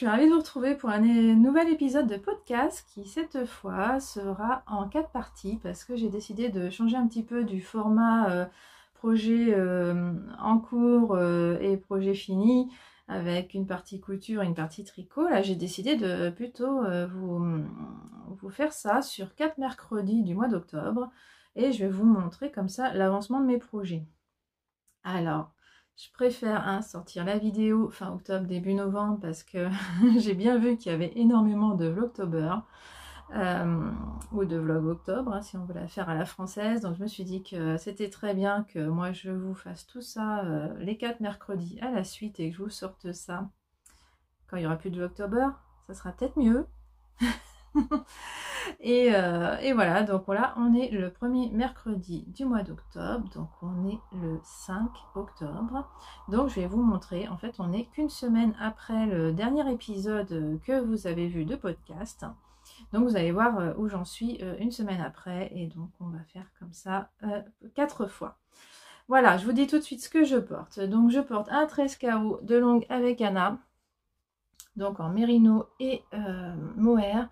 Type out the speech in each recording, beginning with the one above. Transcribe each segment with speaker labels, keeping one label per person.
Speaker 1: suis ravie de vous retrouver pour un nouvel épisode de podcast qui cette fois sera en 4 parties parce que j'ai décidé de changer un petit peu du format projet en cours et projet fini avec une partie couture et une partie tricot. Là j'ai décidé de plutôt vous faire ça sur 4 mercredis du mois d'octobre et je vais vous montrer comme ça l'avancement de mes projets. Alors, je préfère sortir la vidéo fin octobre, début novembre parce que j'ai bien vu qu'il y avait énormément de vlogtober ou de vlog octobre si on veut la faire à la française. Donc je me suis dit que c'était très bien que moi je vous fasse tout ça les 4 mercredis à la suite et que je vous sorte ça quand il n'y aura plus de vlogtober. Ça sera peut-être mieux. Et voilà, donc là on est le premier mercredi du mois d'octobre, donc on est le 5 octobre. Donc je vais vous montrer, en fait on n'est qu'une semaine après le dernier épisode que vous avez vu de podcast. Donc vous allez voir où j'en suis une semaine après, et donc on va faire comme ça 4 fois. Voilà, je vous dis tout de suite ce que je porte. Donc je porte un 13 KO de longue avec Anna, donc en mérino et mohair.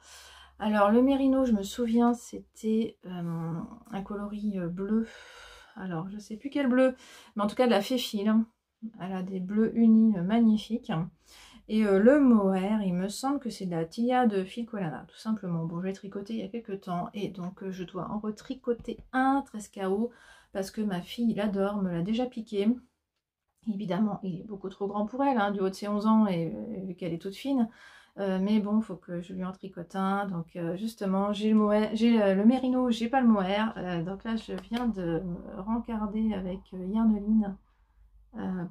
Speaker 1: Alors le mérino, je me souviens, c'était un coloris bleu. Alors je sais plus quel bleu, mais en tout cas de la Féfil. Elle a des bleus unis magnifiques. Et le mohair, il me semble que c'est de la Tilia de Filcolana, tout simplement. Bon, je l'ai tricoté il y a quelques temps et donc je dois en retricoter un 13 KO parce que ma fille l'adore, me l'a déjà piqué. Évidemment, il est beaucoup trop grand pour elle, du haut de ses 11 ans et vu qu'elle est toute fine. Mais bon, il faut que je lui en tricote un. Donc justement, j'ai le mohair, j'ai le mérino, j'ai pas le mohair. Donc là, je viens de me rencarder avec Yarneline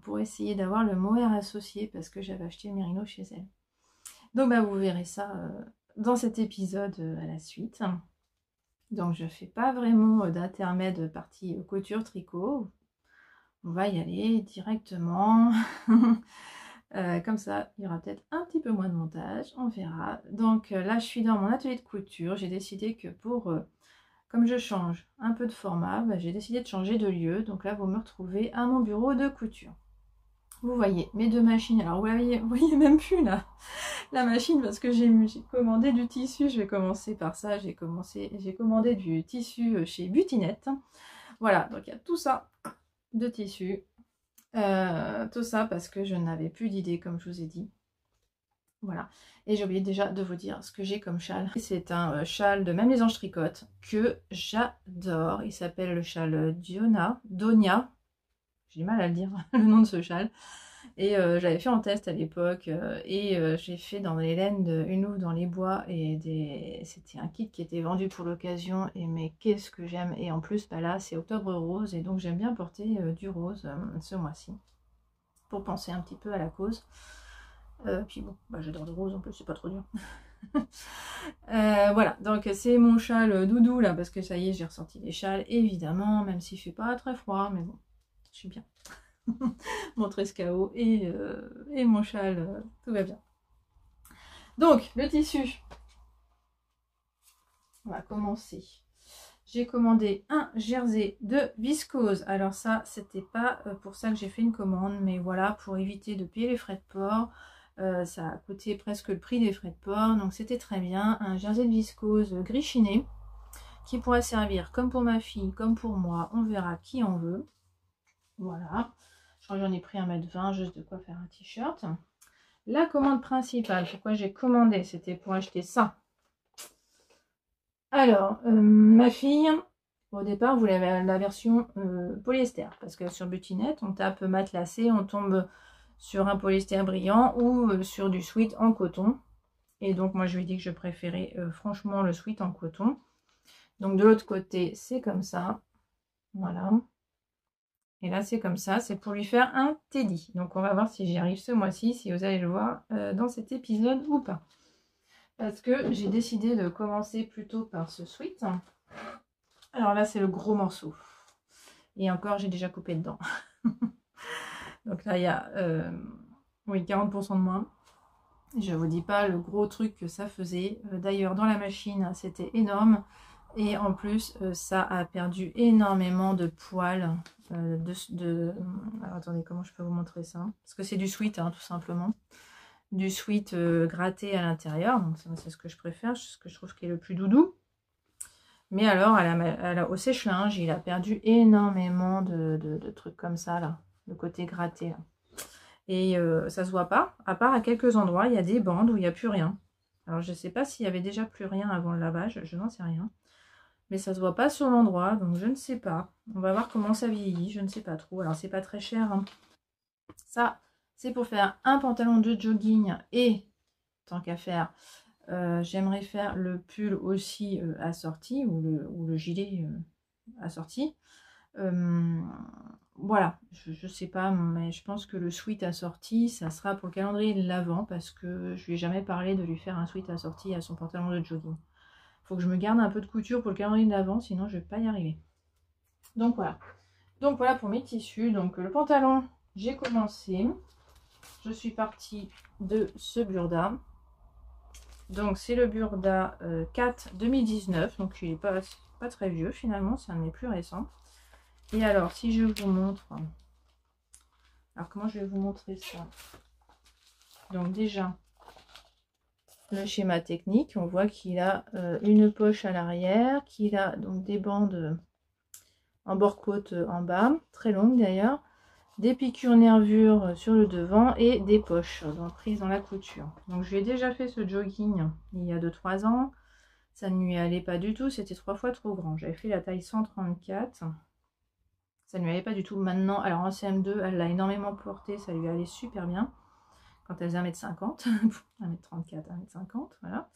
Speaker 1: pour essayer d'avoir le mohair associé parce que j'avais acheté le mérino chez elle. Donc bah, vous verrez ça dans cet épisode à la suite. Donc je fais pas vraiment d'intermède partie couture tricot. On va y aller directement. Comme ça, il y aura peut-être un petit peu moins de montage, on verra. Donc là, je suis dans mon atelier de couture. J'ai décidé que comme je change un peu de format, j'ai décidé de changer de lieu. Donc là, vous me retrouvez à mon bureau de couture. Vous voyez mes deux machines. Alors vous voyez même plus là la machine parce que j'ai commandé du tissu. Je vais commencer par ça. J'ai commandé du tissu chez Butinette. Voilà, donc il y a tout ça de tissu. Tout ça parce que je n'avais plus d'idées comme je vous ai dit. Voilà, et j'ai oublié déjà de vous dire ce que j'ai comme châle. C'est un châle de Même les Anges Tricotent que j'adore. Il s'appelle le châle Donia. J'ai du mal à le dire, le nom de ce châle. Et j'avais fait en test à l'époque j'ai fait dans les laines une louve dans les bois et c'était un kit qui était vendu pour l'occasion et mais qu'est-ce que j'aime. Et en plus là c'est octobre rose et donc j'aime bien porter du rose ce mois-ci pour penser un petit peu à la cause. Puis bon, j'adore le rose en plus, c'est pas trop dur. Voilà, donc c'est mon châle doudou là parce que ça y est j'ai ressorti les châles évidemment, même s'il fait pas très froid, mais bon, je suis bien. Mon 13 KO et mon châle, tout va bien. Donc le tissu, on va commencer. J'ai commandé un jersey de viscose. Alors ça, c'était pas pour ça que j'ai fait une commande, mais voilà, pour éviter de payer les frais de port. Ça a coûté presque le prix des frais de port, donc c'était très bien. Un jersey de viscose gris chiné qui pourrait servir comme pour ma fille, comme pour moi. On verra qui en veut. Voilà. Je crois que j'en ai pris 1,20 m, juste de quoi faire un t-shirt. La commande principale, pourquoi j'ai commandé, c'était pour acheter ça. Alors, ma fille, au départ, voulait la version polyester. Parce que sur Butinette, on tape matelassé, on tombe sur un polyester brillant ou sur du sweat en coton. Et donc, moi, je lui ai dit que je préférais franchement le sweat en coton. Donc, de l'autre côté, c'est comme ça. Voilà. Et là, c'est comme ça. C'est pour lui faire un teddy. Donc, on va voir si j'y arrive ce mois-ci, si vous allez le voir dans cet épisode ou pas. Parce que j'ai décidé de commencer plutôt par ce sweat. Alors là, c'est le gros morceau. Et encore, j'ai déjà coupé dedans. Donc là, il y a oui, 40% de moins. Je vous dis pas le gros truc que ça faisait. D'ailleurs, dans la machine, c'était énorme. Et en plus, ça a perdu énormément de poils. Alors, attendez, comment je peux vous montrer ça? Parce que c'est du sweat, tout simplement. du sweat gratté à l'intérieur. Donc c'est ce que je préfère, ce que je trouve qui est le plus doudou. Mais alors, au sèche-linge, il a perdu énormément de trucs comme ça, là. Le côté gratté, là. Et ça se voit pas, à part à quelques endroits, il y a des bandes où il n'y a plus rien. Alors, je ne sais pas s'il y avait déjà plus rien avant le lavage, je n'en sais rien. Mais ça se voit pas sur l'endroit, donc je ne sais pas. On va voir comment ça vieillit, je ne sais pas trop. Alors, c'est pas très cher, hein. Ça, c'est pour faire un pantalon de jogging et, tant qu'à faire, j'aimerais faire le pull aussi assorti ou le gilet assorti. Voilà, je sais pas, mais je pense que le sweat assorti, ça sera pour le calendrier de l'Avent parce que je lui ai jamais parlé de lui faire un sweat assorti à son pantalon de jogging. Faut que je me garde un peu de couture pour le calendrier de l'Avent, sinon je vais pas y arriver. Donc voilà. Donc voilà pour mes tissus. Donc le pantalon, j'ai commencé. Je suis partie de ce Burda. Donc c'est le Burda 4 2019. Donc il n'est pas très vieux finalement, c'est un de mes plus récents. Et alors si je vous montre... Alors comment je vais vous montrer ça? Donc déjà, le schéma technique, on voit qu'il a une poche à l'arrière, qu'il a donc des bandes en bord-côte en bas, très longues d'ailleurs, des piqûres nervures sur le devant et des poches donc prises dans la couture. Donc je lui ai déjà fait ce jogging il y a 2-3 ans, ça ne lui allait pas du tout, c'était 3 fois trop grand. J'avais fait la taille 134, ça ne lui allait pas du tout. Maintenant, alors en CM2, elle l'a énormément porté, ça lui allait super bien. Quand elle faisait 1m50, 1m34, 1m50, voilà.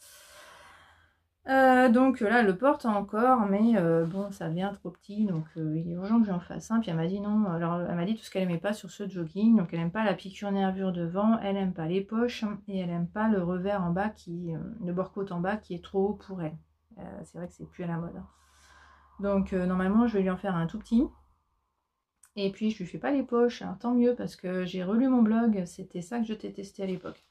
Speaker 1: Donc là, elle le porte encore, mais bon, ça devient trop petit, donc il est urgent que j'en fasse un. Puis elle m'a dit non, alors elle m'a dit tout ce qu'elle aimait pas sur ce jogging, donc elle aime pas la piqûre nervure devant, elle aime pas les poches, et elle aime pas le revers en bas, le bord-côte en bas qui est trop haut pour elle. C'est vrai que c'est plus à la mode. Hein. Donc normalement, je vais lui en faire un tout petit. Et puis je lui fais pas les poches, alors tant mieux parce que j'ai relu mon blog, c'était ça que je t'ai testé à l'époque.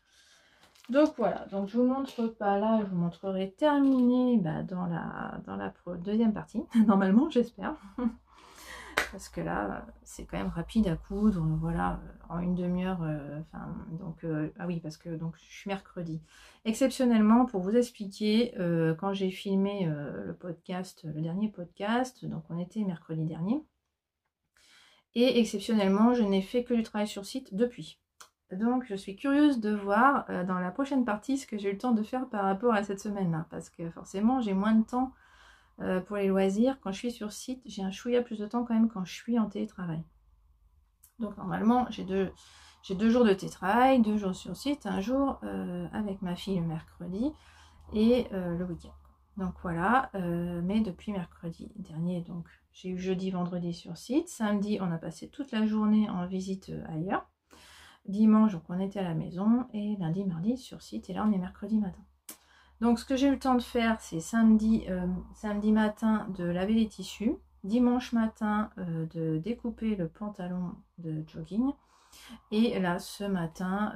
Speaker 1: Donc voilà, donc je vous montre pas là, je vous montrerai terminé dans la deuxième partie, normalement j'espère. Parce que là, c'est quand même rapide à coudre, voilà, en une demi-heure, ah oui, parce que donc je suis mercredi. Exceptionnellement, pour vous expliquer, quand j'ai filmé le podcast, le dernier podcast, donc on était mercredi dernier, et exceptionnellement, je n'ai fait que du travail sur site depuis. Donc je suis curieuse de voir dans la prochaine partie ce que j'ai eu le temps de faire par rapport à cette semaine-là. Parce que forcément j'ai moins de temps pour les loisirs. Quand je suis sur site, j'ai un chouïa plus de temps quand même quand je suis en télétravail. Donc normalement j'ai deux jours de télétravail, 2 jours sur site, un jour avec ma fille le mercredi et le week-end. Donc voilà, mais depuis mercredi dernier, donc j'ai eu jeudi, vendredi sur site. Samedi, on a passé toute la journée en visite ailleurs. Dimanche, donc on était à la maison, et lundi, mardi sur site, et là on est mercredi matin. Donc ce que j'ai eu le temps de faire, c'est samedi matin de laver les tissus, dimanche matin de découper le pantalon de jogging, et là ce matin,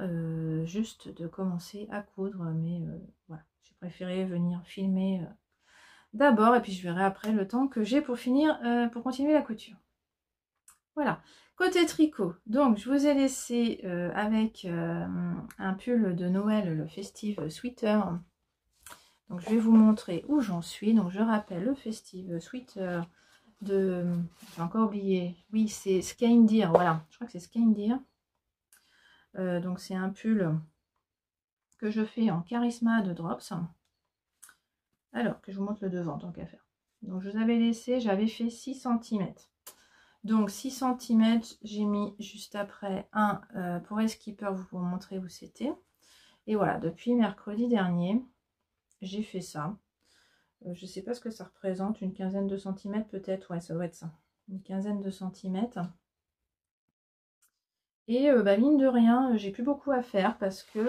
Speaker 1: juste de commencer à coudre, mais voilà, j'ai préféré venir filmer d'abord, et puis je verrai après le temps que j'ai pour finir, pour continuer la couture. Voilà. Côté tricot, donc je vous ai laissé avec un pull de Noël, le Festive Sweater. Donc je vais vous montrer où j'en suis. Donc je rappelle le Festive Sweater de... J'ai encore oublié. Oui, c'est Skindeer, voilà. Je crois que c'est Skindeer. Donc c'est un pull que je fais en Charisma de Drops. Alors, que je vous montre le devant, tant qu'à faire. Donc je vous avais laissé, j'avais fait 6 cm. Donc 6 cm, j'ai mis juste après un pour Skipper, vous montrer où c'était. Et voilà, depuis mercredi dernier, j'ai fait ça. Je ne sais pas ce que ça représente, une quinzaine de centimètres peut-être. Ouais, ça doit être ça. Une quinzaine de centimètres. Et mine de rien, j'ai plus beaucoup à faire parce que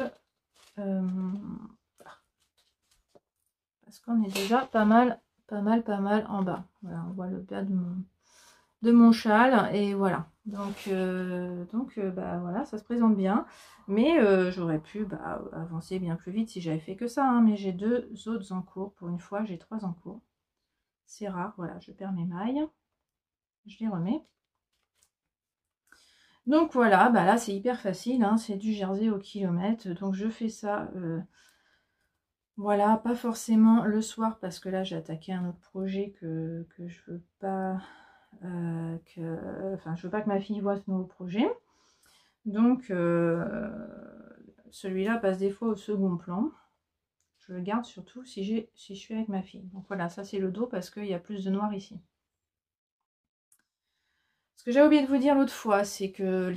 Speaker 1: qu'on est déjà pas mal en bas. Voilà, on voit le bas de mon châle et voilà, donc voilà, ça se présente bien, mais j'aurais pu avancer bien plus vite si j'avais fait que ça, hein, mais j'ai 2 autres en cours. Pour une fois j'ai 3 en cours, c'est rare. Voilà, je perds mes mailles, je les remets. Donc voilà, bah là c'est hyper facile, hein, c'est du jersey au kilomètre. Donc je fais ça, voilà, pas forcément le soir parce que là j'ai attaqué un autre projet que je veux pas, enfin je veux pas que ma fille voit ce nouveau projet. Donc celui-là passe des fois au second plan. Je le garde surtout si je suis avec ma fille. Donc voilà, ça c'est le dos parce qu'il y a plus de noir ici. Ce que j'ai oublié de vous dire l'autre fois, c'est que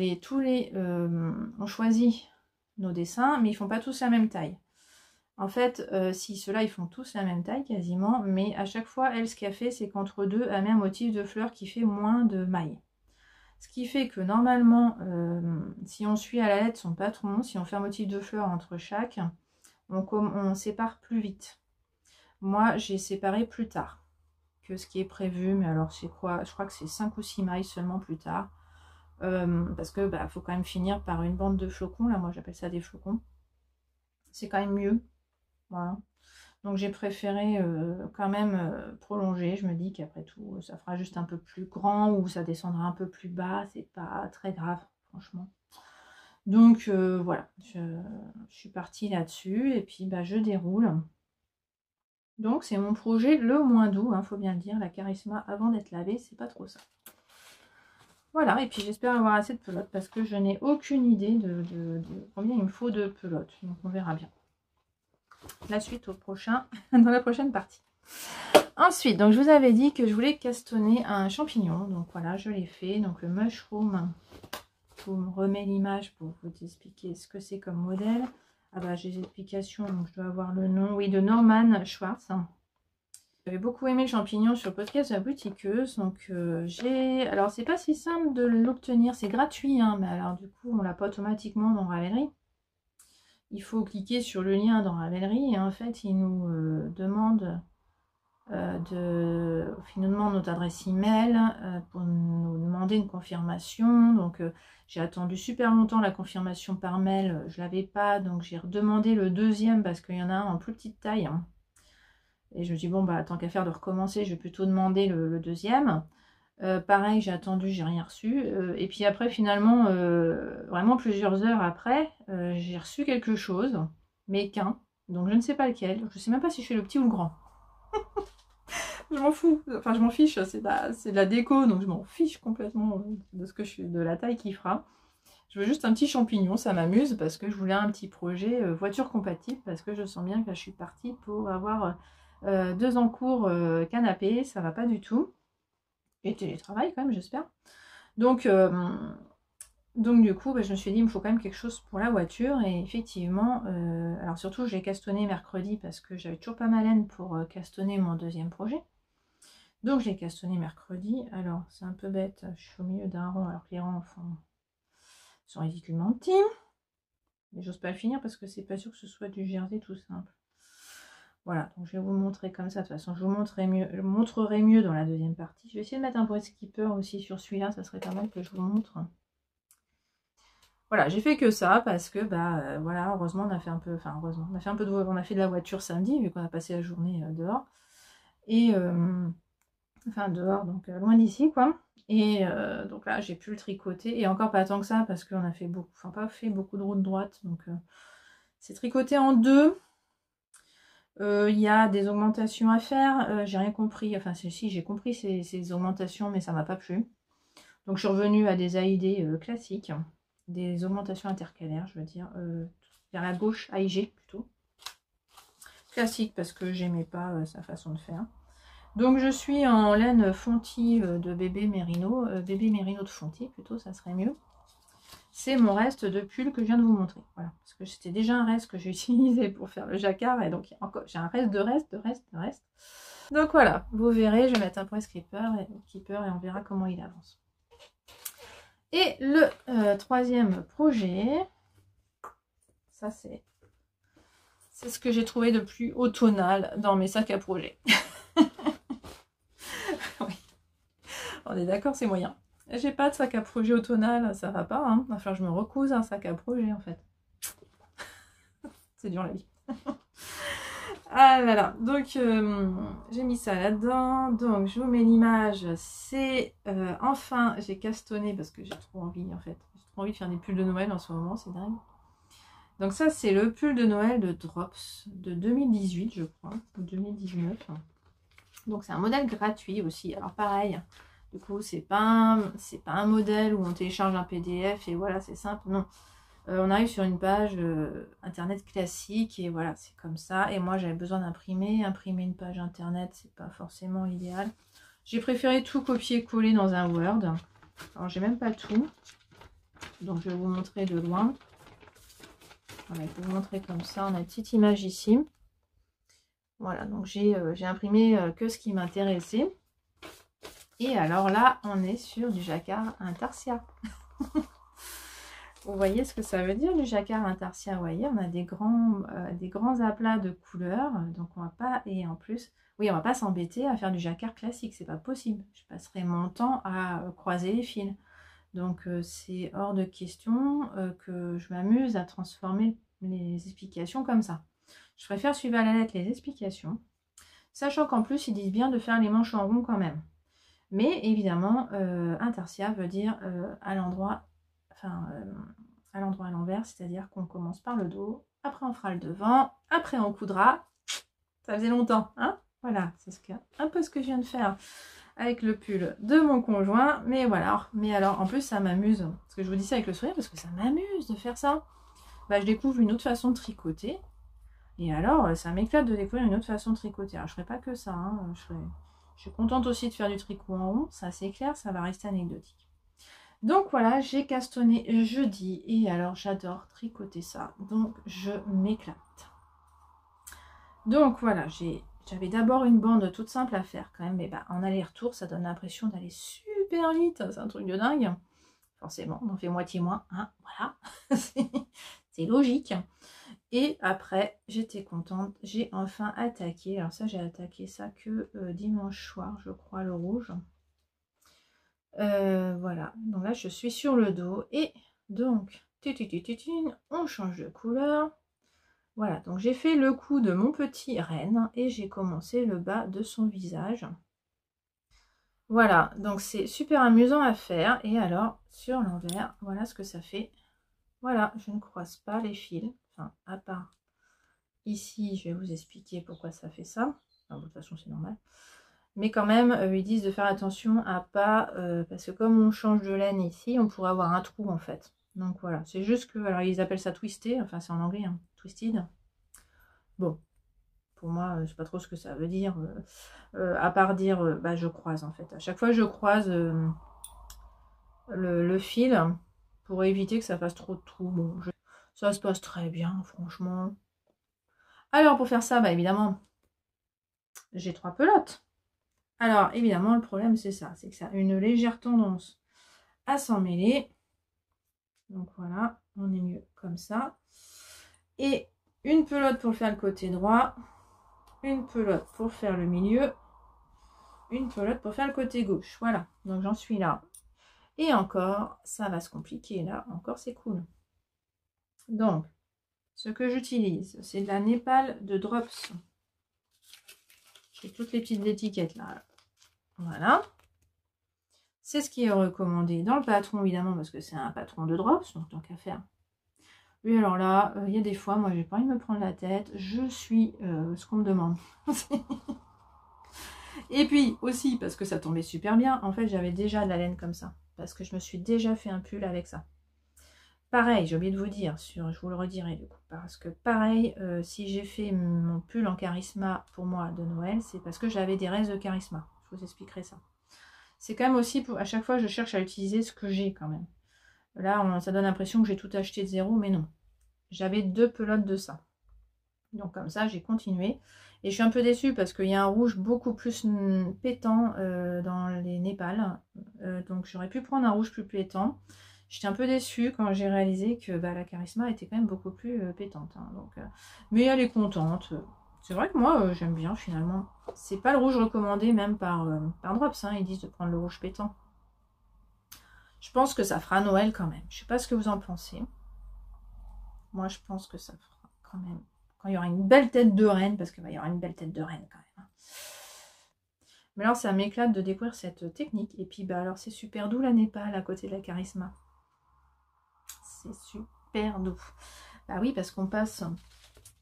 Speaker 1: on choisit nos dessins, mais ils font pas tous la même taille. En fait, si ceux-là, ils font tous la même taille quasiment, mais à chaque fois, elle, ce qu'elle fait, c'est qu'entre deux, elle met un motif de fleur qui fait moins de mailles. Ce qui fait que normalement, si on suit à la lettre son patron, si on fait un motif de fleur entre chaque, on sépare plus vite. Moi, j'ai séparé plus tard que ce qui est prévu, mais alors c'est quoi? Je crois que c'est 5 ou 6 mailles seulement plus tard. Parce que bah, faut quand même finir par une bande de flocons, là moi j'appelle ça des flocons. C'est quand même mieux. Voilà. Donc j'ai préféré quand même prolonger. Je me dis qu'après tout, ça fera juste un peu plus grand ou ça descendra un peu plus bas. C'est pas très grave, franchement. Donc voilà, je suis partie là-dessus et puis bah, je déroule. Donc c'est mon projet le moins doux, hein, faut bien le dire. La Charisma avant d'être lavée, c'est pas trop ça. Voilà, et puis j'espère avoir assez de pelote parce que je n'ai aucune idée de combien il me faut de pelote. Donc on verra bien. La suite au prochain, dans la prochaine partie. Ensuite, donc je vous avais dit que je voulais castonner un champignon. Donc voilà, je l'ai fait. Donc le mushroom, je vous remets l'image pour vous expliquer ce que c'est comme modèle. Ah bah j'ai des explications, donc je dois avoir le nom. Oui, de Norman Schwartz. J'avais beaucoup aimé le champignon sur le podcast de la boutiqueuse, donc alors c'est pas si simple de l'obtenir, c'est gratuit, hein, mais alors du coup on l'a pas automatiquement dans Ravelry. Il faut cliquer sur le lien dans Ravelry et en fait il nous demande finalement notre adresse email pour nous demander une confirmation. Donc j'ai attendu super longtemps la confirmation par mail, je l'avais pas, donc j'ai redemandé le deuxième parce qu'il y en a un en plus petite taille. Hein. Et je me dis, bon, bah, tant qu'à faire de recommencer, je vais plutôt demander le deuxième. Pareil, j'ai attendu, j'ai rien reçu. Et puis après, finalement, vraiment plusieurs heures après, j'ai reçu quelque chose, mais qu'un. Donc je ne sais pas lequel. Je ne sais même pas si je fais le petit ou le grand. Je m'en fous. Enfin, je m'en fiche. C'est de la déco, donc je m'en fiche complètement de la taille qu'il fera. Je veux juste un petit champignon, ça m'amuse parce que je voulais un petit projet voiture compatible parce que je sens bien que là, je suis partie pour avoir 2 en cours canapé, ça va pas du tout. Et télétravail quand même, j'espère. Donc du coup, bah, je me suis dit, il me faut quand même quelque chose pour la voiture. Et effectivement, alors surtout, j'ai castonné mercredi parce que j'avais toujours pas ma laine pour castonner mon deuxième projet. Donc, j'ai castonné mercredi. Alors, c'est un peu bête, je suis au milieu d'un rang alors que les rangs sont ridiculement petits. Mais j'ose pas le finir parce que c'est pas sûr que ce soit du jersey tout simple. Voilà, donc je vais vous montrer comme ça. De toute façon, je vous montrerai mieux dans la deuxième partie. Je vais essayer de mettre un point skipper aussi sur celui-là. Ça serait pas mal que je vous montre. Voilà, j'ai fait que ça parce que, bah, voilà, heureusement, on a fait un peu... Enfin, heureusement, on a fait un peu on a fait de la voiture samedi, vu qu'on a passé la journée dehors. Et... enfin, dehors, donc loin d'ici, quoi. Et donc là, j'ai pu le tricoter. Et encore pas tant que ça, parce qu'on a fait beaucoup... Enfin, pas fait beaucoup de route droite. Donc, c'est tricoté en deux. Il y a des augmentations à faire, j'ai rien compris, enfin si j'ai compris ces augmentations mais ça m'a pas plu. Donc je suis revenue à des AID classiques, des augmentations intercalaires je veux dire, vers la gauche AIG plutôt. Classique parce que j'aimais pas sa façon de faire. Donc je suis en laine Fonty de bébé Mérino de Fonty plutôt, ça serait mieux. C'est mon reste de pull que je viens de vous montrer. Voilà, parce que c'était déjà un reste que j'ai utilisé pour faire le jacquard. Et donc, j'ai un reste de reste. Donc voilà, vous verrez, je vais mettre un point keeper et on verra comment il avance. Et le troisième projet, ça c'est ce que j'ai trouvé de plus automnal dans mes sacs à projet. Oui. On est d'accord, c'est moyen. J'ai pas de sac à projet automnal, ça va pas, hein. Enfin, je me recouse un sac à projet, en fait. C'est dur, la vie. Ah là là, donc j'ai mis ça là-dedans. Donc, je vous mets l'image. C'est enfin, j'ai castonné parce que j'ai trop envie, en fait. J'ai trop envie de faire des pulls de Noël en ce moment, c'est dingue. Donc ça, c'est le pull de Noël de Drops de 2018, je crois, ou 2019. Donc c'est un modèle gratuit aussi. Alors pareil, du coup, c'est pas un modèle où on télécharge un PDF et voilà, c'est simple. Non, on arrive sur une page internet classique et voilà, c'est comme ça. Et moi, j'avais besoin d'imprimer. Imprimer une page internet, c'est pas forcément l'idéal. J'ai préféré tout copier-coller dans un Word. Alors, j'ai même pas tout. Donc, je vais vous montrer de loin. Voilà, je vais vous montrer comme ça. On a une petite image ici. Voilà, donc j'ai imprimé que ce qui m'intéressait. Et alors là, on est sur du jacquard intarsia. Vous voyez ce que ça veut dire, du jacquard intarsia? Vous voyez, on a des grands aplats de couleurs. Donc on va pas, et en plus, oui, on va pas s'embêter à faire du jacquard classique, c'est pas possible. Je passerai mon temps à croiser les fils. Donc c'est hors de question que je m'amuse à transformer les explications comme ça. Je préfère suivre à la lettre les explications, sachant qu'en plus ils disent bien de faire les manches en rond quand même. Mais évidemment, intarsia veut dire à l'endroit, enfin à l'endroit à l'envers, c'est-à-dire qu'on commence par le dos, après on fera le devant, après on coudra. Ça faisait longtemps, hein? Voilà, c'est un peu ce que je viens de faire avec le pull de mon conjoint. Mais voilà, mais alors en plus ça m'amuse, parce que je vous dis ça avec le sourire, parce que ça m'amuse de faire ça. Bah, je découvre une autre façon de tricoter. Et alors, ça m'éclate de découvrir une autre façon de tricoter. Alors, je ne ferai pas que ça, hein. Je suis contente aussi de faire du tricot en rond, ça c'est clair, ça va rester anecdotique. Donc voilà, j'ai castonné jeudi et alors j'adore tricoter ça, donc je m'éclate. Donc voilà, j'avais d'abord une bande toute simple à faire quand même, mais bah, en aller-retour ça donne l'impression d'aller super vite, c'est un truc de dingue. Forcément, on en fait moitié moins, hein, voilà, c'est logique. Et après, j'étais contente, j'ai enfin attaqué. Alors ça, j'ai attaqué ça que dimanche soir, je crois, le rouge. Voilà, donc là, je suis sur le dos. Et donc, on change de couleur. Voilà, donc j'ai fait le cou de mon petit renne et j'ai commencé le bas de son visage. Voilà, donc c'est super amusant à faire. Et alors, sur l'envers, voilà ce que ça fait. Voilà, je ne croise pas les fils, enfin, à part ici, je vais vous expliquer pourquoi ça fait ça. Enfin, de toute façon, c'est normal. Mais quand même, ils disent de faire attention à pas... parce que comme on change de laine ici, on pourrait avoir un trou en fait. Donc voilà, c'est juste que... Alors, ils appellent ça twisté. Enfin, c'est en anglais, hein, twisted. Bon, pour moi, je sais pas trop ce que ça veut dire. À part dire, bah, je croise en fait. À chaque fois, je croise le fil pour éviter que ça fasse trop de trous. Bon, ça se passe très bien, franchement. Alors, pour faire ça, bah évidemment, j'ai 3 pelotes. Alors, évidemment, le problème, c'est ça. C'est que ça a une légère tendance à s'en mêler. Donc, voilà, on est mieux comme ça. Et une pelote pour faire le côté droit. Une pelote pour faire le milieu. Une pelote pour faire le côté gauche. Voilà, donc j'en suis là. Et encore, ça va se compliquer là. Encore, c'est cool. Donc, ce que j'utilise, c'est de la Népal de Drops. J'ai toutes les petites étiquettes là. Voilà. C'est ce qui est recommandé dans le patron, évidemment, parce que c'est un patron de Drops, donc tant qu'à faire. Oui, alors là, il y a des fois, moi, j'ai pas envie de me prendre la tête. Je suis ce qu'on me demande. Et puis, aussi, parce que ça tombait super bien, en fait, j'avais déjà de la laine comme ça. Parce que je me suis déjà fait un pull avec ça. Pareil, j'ai oublié de vous dire, je vous le redirai du coup. Parce que pareil, si j'ai fait mon pull en charisma pour moi de Noël, c'est parce que j'avais des restes de charisma. Je vous expliquerai ça. C'est quand même aussi, à chaque fois, je cherche à utiliser ce que j'ai quand même. Là, ça donne l'impression que j'ai tout acheté de zéro, mais non. J'avais 2 pelotes de ça. Donc comme ça, j'ai continué. Et je suis un peu déçue parce qu'il y a un rouge beaucoup plus pétant dans les Népal. Donc j'aurais pu prendre un rouge plus pétant. J'étais un peu déçue quand j'ai réalisé que bah, la charisma était quand même beaucoup plus pétante. Hein. Donc, mais elle est contente. C'est vrai que moi, j'aime bien finalement. C'est pas le rouge recommandé même par Drops. Hein. Ils disent de prendre le rouge pétant. Je pense que ça fera Noël quand même. Je sais pas ce que vous en pensez. Moi, je pense que ça fera quand même. Quand il y aura une belle tête de reine, parce qu'il va y aura une belle tête de reine quand même. Mais alors, ça m'éclate de découvrir cette technique. Et puis, bah alors, c'est super doux la Népal à côté de la charisma. c'est super doux. Bah oui, parce qu'on passe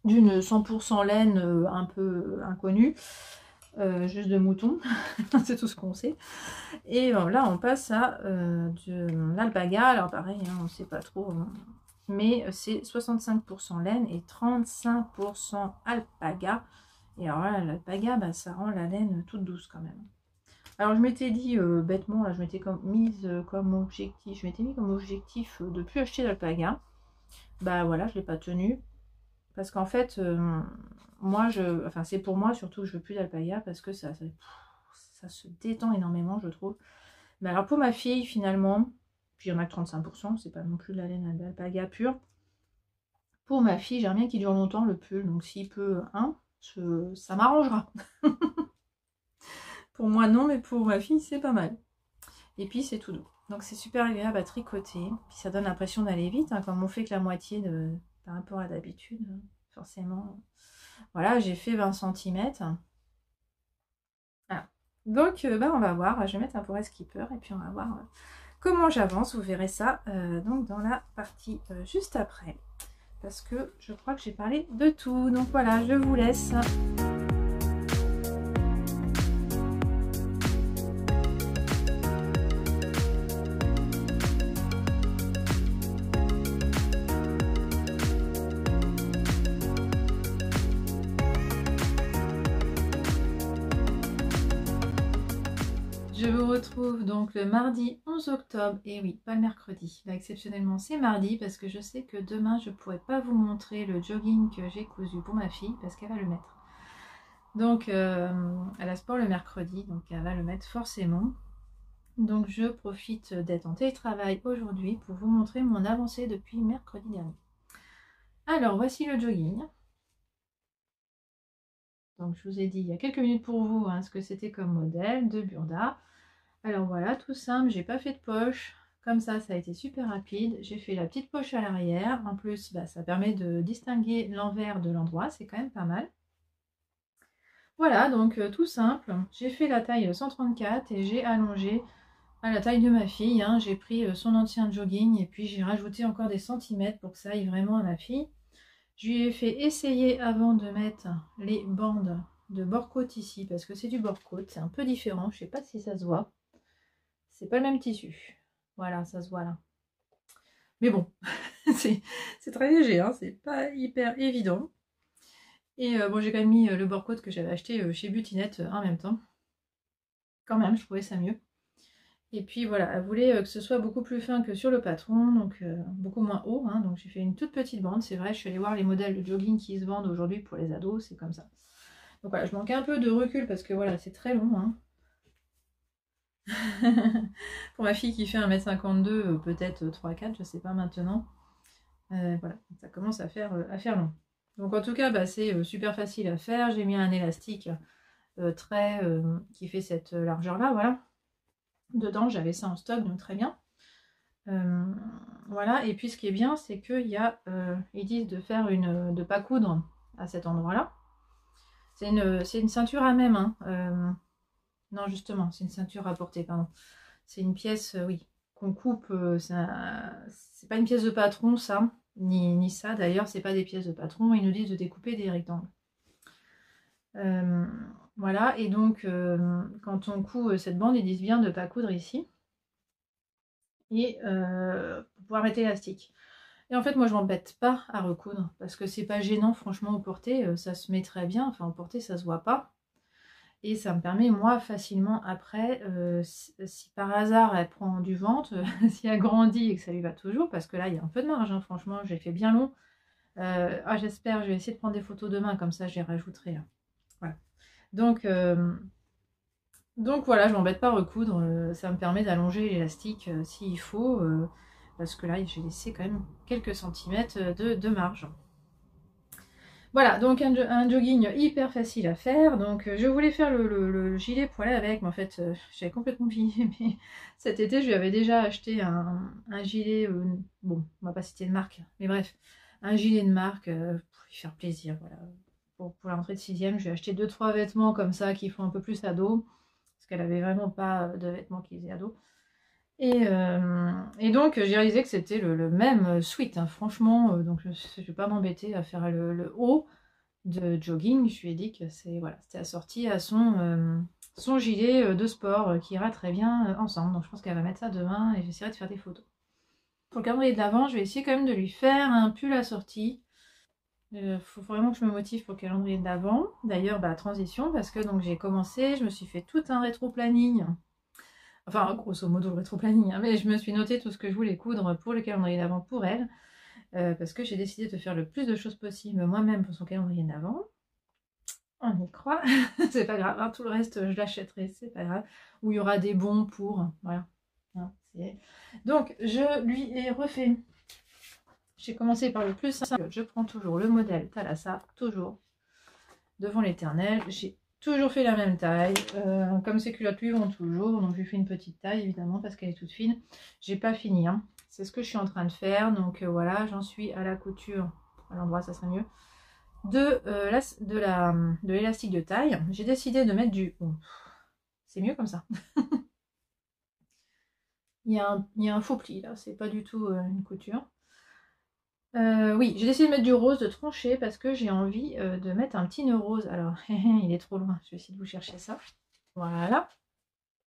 Speaker 1: d'une 100% laine un peu inconnue, juste de mouton, c'est tout ce qu'on sait. Et là, on passe à de l'alpaga. Alors pareil, hein, on ne sait pas trop, hein, mais c'est 65% laine et 35% alpaga. Et alors là, l'alpaga, bah, ça rend la laine toute douce quand même. Alors je m'étais dit bêtement, là je m'étais mise comme objectif, je m'étais mis comme objectif de plus acheter d'alpaga. Bah voilà, je ne l'ai pas tenu. Parce qu'en fait, moi, enfin c'est pour moi surtout que je veux plus d'alpaga parce que ça se détend énormément, je trouve. Mais alors pour ma fille, finalement, puis il y en a que 35%, c'est pas non plus de la laine d'alpaga pure. Pour ma fille, j'aimerais bien qu'il dure longtemps le pull, donc s'il peut un, ça m'arrangera. Pour moi non, mais pour ma fille c'est pas mal. Et puis c'est tout doux. Donc c'est super agréable à tricoter. Puis ça donne l'impression d'aller vite, hein, comme on fait que la moitié par rapport à d'habitude. Forcément. Voilà, j'ai fait 20 cm. Voilà. Donc bah, on va voir. Je vais mettre un pourrait skipper et puis on va voir comment j'avance. Vous verrez ça donc dans la partie juste après. Parce que je crois que j'ai parlé de tout. Donc voilà, je vous laisse. Je vous retrouve donc le mardi 11 octobre, et oui, pas le mercredi. Là, exceptionnellement, c'est mardi parce que je sais que demain, je ne pourrai pas vous montrer le jogging que j'ai cousu pour ma fille parce qu'elle va le mettre. Donc, elle a sport le mercredi, donc elle va le mettre forcément. Donc, je profite d'être en télétravail aujourd'hui pour vous montrer mon avancée depuis mercredi dernier. Alors, voici le jogging. Donc, je vous ai dit il y a quelques minutes pour vous hein, ce que c'était comme modèle de Burda. Alors voilà, tout simple, j'ai pas fait de poche, comme ça a été super rapide. J'ai fait la petite poche à l'arrière, en plus bah, ça permet de distinguer l'envers de l'endroit, c'est quand même pas mal. Voilà, donc tout simple, j'ai fait la taille 134 et j'ai allongé à la taille de ma fille. Hein. J'ai pris son ancien jogging et puis j'ai rajouté encore des centimètres pour que ça aille vraiment à ma fille. Je lui ai fait essayer avant de mettre les bandes de bord-côte ici, parce que c'est du bord-côte, c'est un peu différent, je sais pas si ça se voit. C'est pas le même tissu. Voilà, ça se voit là. Mais bon, c'est très léger, hein, c'est pas hyper évident. Et bon, j'ai quand même mis le bord-côte que j'avais acheté chez Butinette en même temps. Quand même, je trouvais ça mieux. Et puis voilà, elle voulait que ce soit beaucoup plus fin que sur le patron, donc beaucoup moins haut. Hein, donc j'ai fait une toute petite bande. C'est vrai, je suis allée voir les modèles de jogging qui se vendent aujourd'hui pour les ados, c'est comme ça. Donc voilà, je manquais un peu de recul parce que voilà, c'est très long. Hein. Pour ma fille qui fait 1m52, peut-être 3-4, je sais pas maintenant. Voilà, ça commence à faire long. Donc en tout cas, bah, c'est super facile à faire. J'ai mis un élastique qui fait cette largeur-là, voilà. Dedans, j'avais ça en stock, donc très bien. Voilà, et puis ce qui est bien, c'est qu'ils disent de faire de pas coudre à cet endroit-là. C'est une ceinture à même, hein. Non, justement, c'est une ceinture à porter, pardon. C'est une pièce, oui, qu'on coupe. C'est pas une pièce de patron, ça, ni ça. D'ailleurs, c'est pas des pièces de patron. Ils nous disent de découper des rectangles. Voilà, et donc, quand on coud cette bande, ils disent bien de ne pas coudre ici. Et pour pouvoir mettre l'élastique. Et en fait, moi, je m'embête pas à recoudre, parce que c'est pas gênant, franchement, au porté. Ça se met très bien. Enfin, au porté, ça se voit pas. Et ça me permet, moi, facilement, après, si par hasard elle prend du ventre, si elle grandit et que ça lui va toujours, parce que là, il y a un peu de marge, hein, franchement, j'ai fait bien long. J'espère, je vais essayer de prendre des photos demain, comme ça, je les rajouterai. Là. Voilà. Donc voilà, je m'embête pas à recoudre, ça me permet d'allonger l'élastique s'il faut, parce que là, j'ai laissé quand même quelques centimètres de marge. Voilà, donc un jogging hyper facile à faire. Donc je voulais faire le gilet pour aller avec, mais en fait j'avais complètement oublié. Mais cet été je lui avais déjà acheté un gilet, bon, on va pas citer de marque, mais bref, un gilet de marque pour lui faire plaisir. Voilà. Pour la rentrée de 6e, je lui ai acheté 2-3 vêtements comme ça qui font un peu plus ado, parce qu'elle avait vraiment pas de vêtements qui faisaient ado. Et donc j'ai réalisé que c'était le même sweat, hein, franchement, donc je ne vais pas m'embêter à faire le haut de jogging. Je lui ai dit que voilà, c'était assorti à son gilet de sport qui ira très bien ensemble. Donc je pense qu'elle va mettre ça demain et j'essaierai de faire des photos. Pour le calendrier de l'Avent, je vais essayer quand même de lui faire un pull assorti. Faut vraiment que je me motive pour le calendrier de l'Avent. D'ailleurs, transition, parce que donc j'ai commencé, je me suis fait tout un rétro-planning. Enfin, grosso modo, le rétro-planning, hein, mais je me suis noté tout ce que je voulais coudre pour le calendrier d'Avent pour elle. Parce que j'ai décidé de faire le plus de choses possible moi-même pour son calendrier d'Avent. On y croit, c'est pas grave, hein, tout le reste je l'achèterai, c'est pas grave. Où il y aura des bons pour, voilà. Hein, donc je lui ai refait. J'ai commencé par le plus simple, je prends toujours le modèle Thalassa, toujours, devant l'éternel. J'ai toujours fait la même taille, comme ces culottes lui vont toujours, donc je lui fais une petite taille évidemment parce qu'elle est toute fine. J'ai pas fini, hein. C'est ce que je suis en train de faire, donc voilà, j'en suis à la couture, à l'endroit ça serait mieux, de l'élastique de taille. J'ai décidé de mettre du... Oh, c'est mieux comme ça. il y a un faux pli là, c'est pas du tout une couture. Oui, j'ai décidé de mettre du rose, de trancher, parce que j'ai envie de mettre un petit nœud rose. Alors, il est trop loin, je vais essayer de vous chercher ça. Voilà.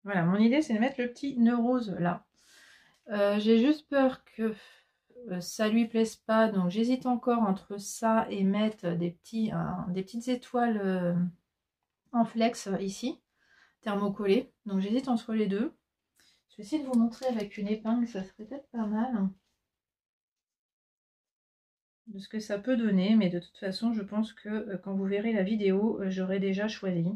Speaker 1: Voilà, mon idée c'est de mettre le petit nœud rose là. J'ai juste peur que ça lui plaise pas, donc j'hésite encore entre ça et mettre des petites étoiles en flex ici, thermocollées. Donc j'hésite entre les deux. Je vais essayer de vous montrer avec une épingle, ça serait peut-être pas mal de ce que ça peut donner, mais de toute façon je pense que quand vous verrez la vidéo, j'aurai déjà choisi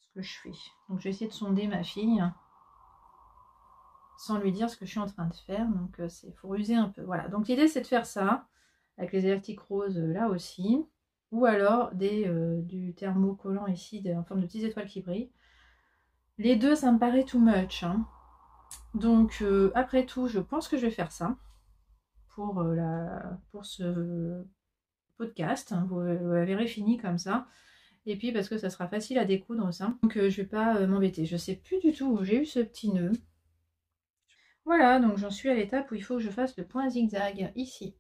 Speaker 1: ce que je fais. Donc je vais essayer de sonder ma fille sans lui dire ce que je suis en train de faire, donc il faut ruser un peu. Voilà, donc l'idée c'est de faire ça avec les élastiques roses là aussi, ou alors du thermocollant ici en forme de petites étoiles qui brillent. Les deux ça me paraît too much, hein. Donc après tout je pense que je vais faire ça pour ce podcast. Vous la verrez fini comme ça. Et puis parce que ça sera facile à découdre ça. Donc je vais pas m'embêter. Je sais plus du tout où j'ai eu ce petit nœud. Voilà, donc j'en suis à l'étape où il faut que je fasse le point zigzag ici.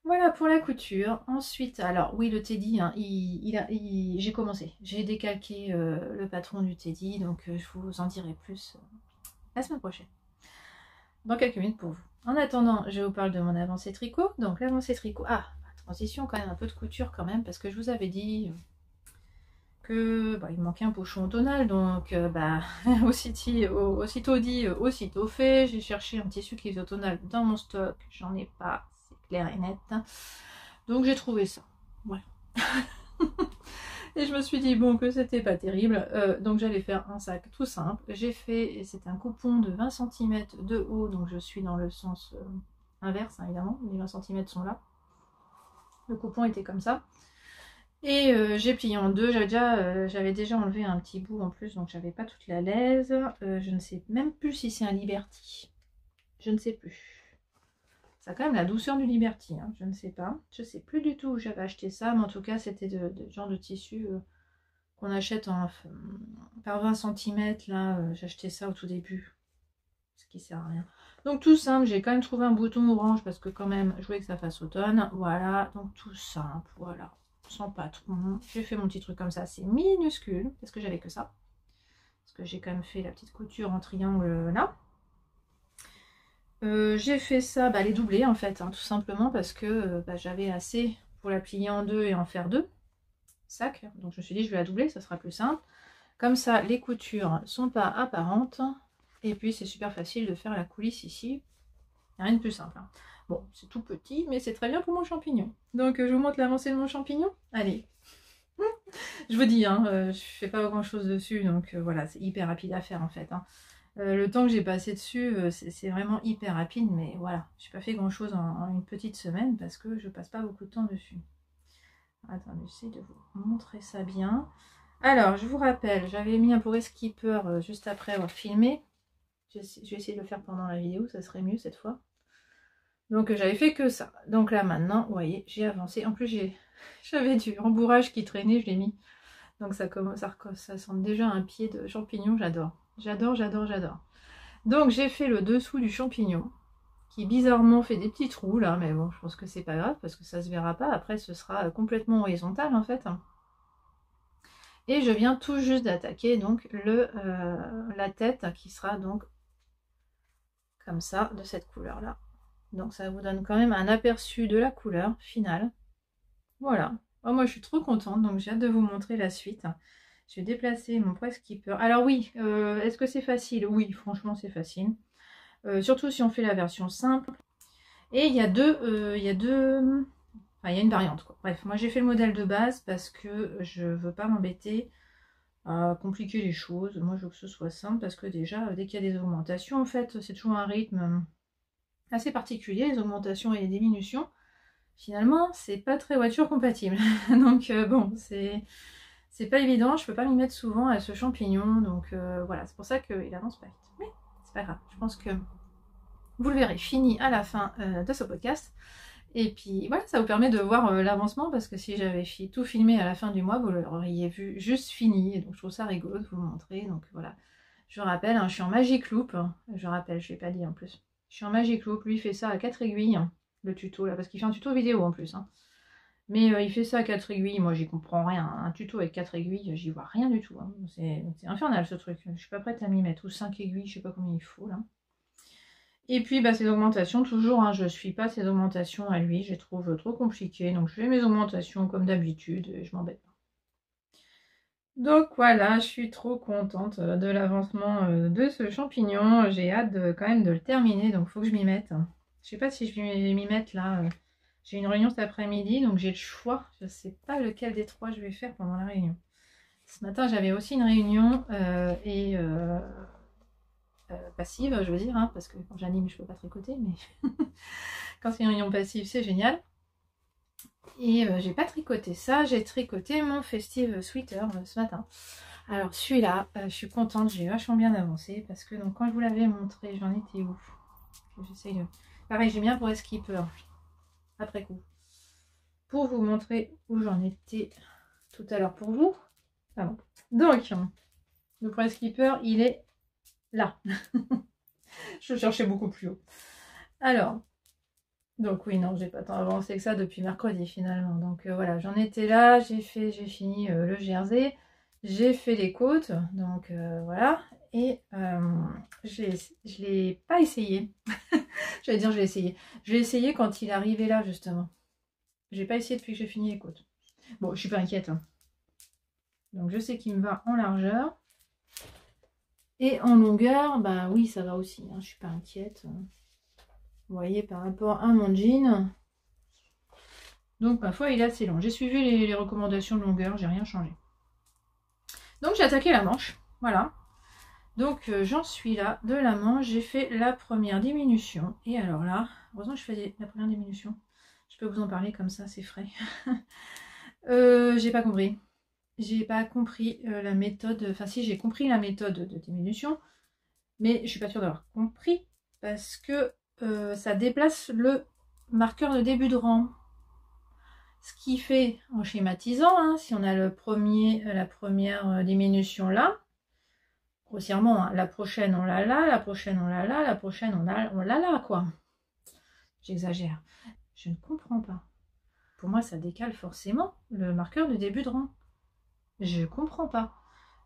Speaker 1: Voilà pour la couture. Ensuite, alors oui, le Teddy, hein, j'ai commencé. J'ai décalqué le patron du Teddy, donc je vous en dirai plus la semaine prochaine. Dans quelques minutes pour vous. En attendant, je vous parle de mon avancée tricot. Donc l'avancée tricot, transition quand même, un peu de couture quand même, parce que je vous avais dit que il me manquait un pochon tonal, donc aussitôt dit, aussitôt fait. J'ai cherché un tissu qui faisait au tonal dans mon stock, j'en ai pas, c'est clair et net. Donc j'ai trouvé ça, voilà. Et je me suis dit bon que c'était pas terrible, donc j'allais faire un sac tout simple. J'ai fait, c'est un coupon de 20 cm de haut, donc je suis dans le sens inverse, hein, évidemment, les 20 cm sont là. Le coupon était comme ça. Et j'ai plié en deux, j'avais déjà enlevé un petit bout en plus, donc j'avais pas toute la laise. Je ne sais même plus si c'est un Liberty. Je ne sais plus. Ça a quand même la douceur du Liberty, hein, je ne sais pas. Je ne sais plus du tout où j'avais acheté ça, mais en tout cas c'était de genre de tissu qu'on achète par 20 cm. Là, j'ai acheté ça au tout début, ce qui sert à rien. Donc tout simple, j'ai quand même trouvé un bouton orange parce que quand même je voulais que ça fasse automne. Voilà, donc tout simple, voilà. Sans patron. J'ai fait mon petit truc comme ça, c'est minuscule parce que j'avais que ça. Parce que j'ai quand même fait la petite couture en triangle là. J'ai fait ça, les doubler en fait, hein, tout simplement parce que j'avais assez pour la plier en deux et en faire deux sacs. Donc je me suis dit je vais la doubler, ça sera plus simple. Comme ça les coutures sont pas apparentes. Et puis c'est super facile de faire la coulisse ici. Rien de plus simple, hein. Bon, c'est tout petit, mais c'est très bien pour mon champignon. Donc je vous montre l'avancée de mon champignon. Allez. Je vous dis, hein, je fais pas grand chose dessus, donc voilà, c'est hyper rapide à faire en fait, hein. Le temps que j'ai passé dessus, c'est vraiment hyper rapide, mais voilà, j'ai pas fait grand chose en une petite semaine parce que je passe pas beaucoup de temps dessus. Attendez, j'essaie de vous montrer ça bien. Alors, je vous rappelle, j'avais mis un pourri skipper juste après avoir filmé. Je vais essayer de le faire pendant la vidéo, ça serait mieux cette fois. Donc j'avais fait que ça. Donc là maintenant, vous voyez, j'ai avancé. En plus j'avais du rembourrage qui traînait, je l'ai mis Donc ça sent déjà un pied de champignon, j'adore. J'adore, j'adore, j'adore. Donc j'ai fait le dessous du champignon, qui bizarrement fait des petits trous là, mais bon, je pense que c'est pas grave, parce que ça se verra pas. Après, ce sera complètement horizontal en fait. Et je viens tout juste d'attaquer donc la tête qui sera donc comme ça, de cette couleur là. Donc ça vous donne quand même un aperçu de la couleur finale. Voilà. Oh, moi je suis trop contente, donc j'ai hâte de vous montrer la suite. Je vais déplacer mon press keeper. Alors oui, est-ce que c'est facile? Oui, franchement c'est facile. Surtout si on fait la version simple. Et il y a enfin, il y a une variante quoi. Bref, moi j'ai fait le modèle de base parce que je veux pas m'embêter à compliquer les choses. Moi je veux que ce soit simple parce que déjà dès qu'il y a des augmentations, en fait c'est toujours un rythme assez particulier, les augmentations et les diminutions. Finalement c'est pas très voiture compatible. Donc bon, c'est pas évident, je peux pas m'y mettre souvent à ce champignon. Donc voilà, c'est pour ça qu'il avance pas vite. Mais c'est pas grave, je pense que vous le verrez fini à la fin de ce podcast. Et puis voilà, ça vous permet de voir l'avancement, parce que si j'avais tout filmé à la fin du mois, vous l'auriez vu juste fini. Et donc je trouve ça rigolo de vous le montrer. Donc voilà, je rappelle, hein, je suis en Magic Loop. Je rappelle, je l'ai pas dit en plus. Je suis en Magic Loop, lui il fait ça à 4 aiguilles, le tuto là, parce qu'il fait un tuto vidéo en plus. Hein. Mais il fait ça à 4 aiguilles, moi j'y comprends rien. Un tuto avec 4 aiguilles, j'y vois rien du tout. Hein. C'est infernal ce truc. Je suis pas prête à m'y mettre. Ou 5 aiguilles, je sais pas combien il faut là. Et puis bah, ces augmentations, toujours, hein, je suis pas ces augmentations à lui, je les trouve trop compliquées. Donc je fais mes augmentations comme d'habitude et je m'embête pas. Donc voilà, je suis trop contente de l'avancement de ce champignon. J'ai hâte quand même de le terminer, donc il faut que je m'y mette. Je sais pas si je vais m'y mettre là. J'ai une réunion cet après-midi, donc j'ai le choix. Je sais pas lequel des trois je vais faire pendant la réunion. Ce matin, j'avais aussi une réunion passive, je veux dire, hein, parce que quand j'anime, je peux pas tricoter, mais quand c'est une réunion passive, c'est génial. Et j'ai pas tricoté ça, j'ai tricoté mon festive sweater ce matin. Alors celui-là, je suis contente, j'ai vachement bien avancé, parce que donc quand je vous l'avais montré, j'en étais où? J'essaye de... Pareil, j'ai bien pour skipper, après coup, pour vous montrer où j'en étais tout à l'heure pour vous. Ah bon. Donc, le press skipper, il est là. Je cherchais beaucoup plus haut. Alors, donc oui, non, j'ai pas tant avancé que ça depuis mercredi finalement. Donc voilà, j'en étais là, j'ai fini le jersey, j'ai fait les côtes, donc voilà. Et je l'ai pas essayé. J'allais dire je l'ai essayé. Je l'ai essayé quand il est arrivé là justement. J'ai pas essayé depuis que j'ai fini les côtes. Bon, je suis pas inquiète. Hein. Donc je sais qu'il me va en largeur. Et en longueur, bah oui, ça va aussi. Hein, je suis pas inquiète. Vous voyez, par rapport à mon jean. Donc, ma foi, il est assez long. J'ai suivi les recommandations de longueur, j'ai rien changé. Donc, j'ai attaqué la manche. Voilà. Donc, j'en suis là de la manche. J'ai fait la première diminution. Et alors là, heureusement que je fais la première diminution. Je peux vous en parler comme ça, c'est frais. J'ai pas compris. J'ai pas compris la méthode. Enfin, si, j'ai compris la méthode de diminution. Mais je suis pas sûre d'avoir compris. Parce que ça déplace le marqueur de début de rang. Ce qui fait, en schématisant, hein, si on a la première diminution là, grossièrement, hein, la prochaine on l'a là, la prochaine on l'a là, la prochaine on l'a là, quoi. J'exagère. Je ne comprends pas. Pour moi, ça décale forcément le marqueur de début de rang. Je comprends pas.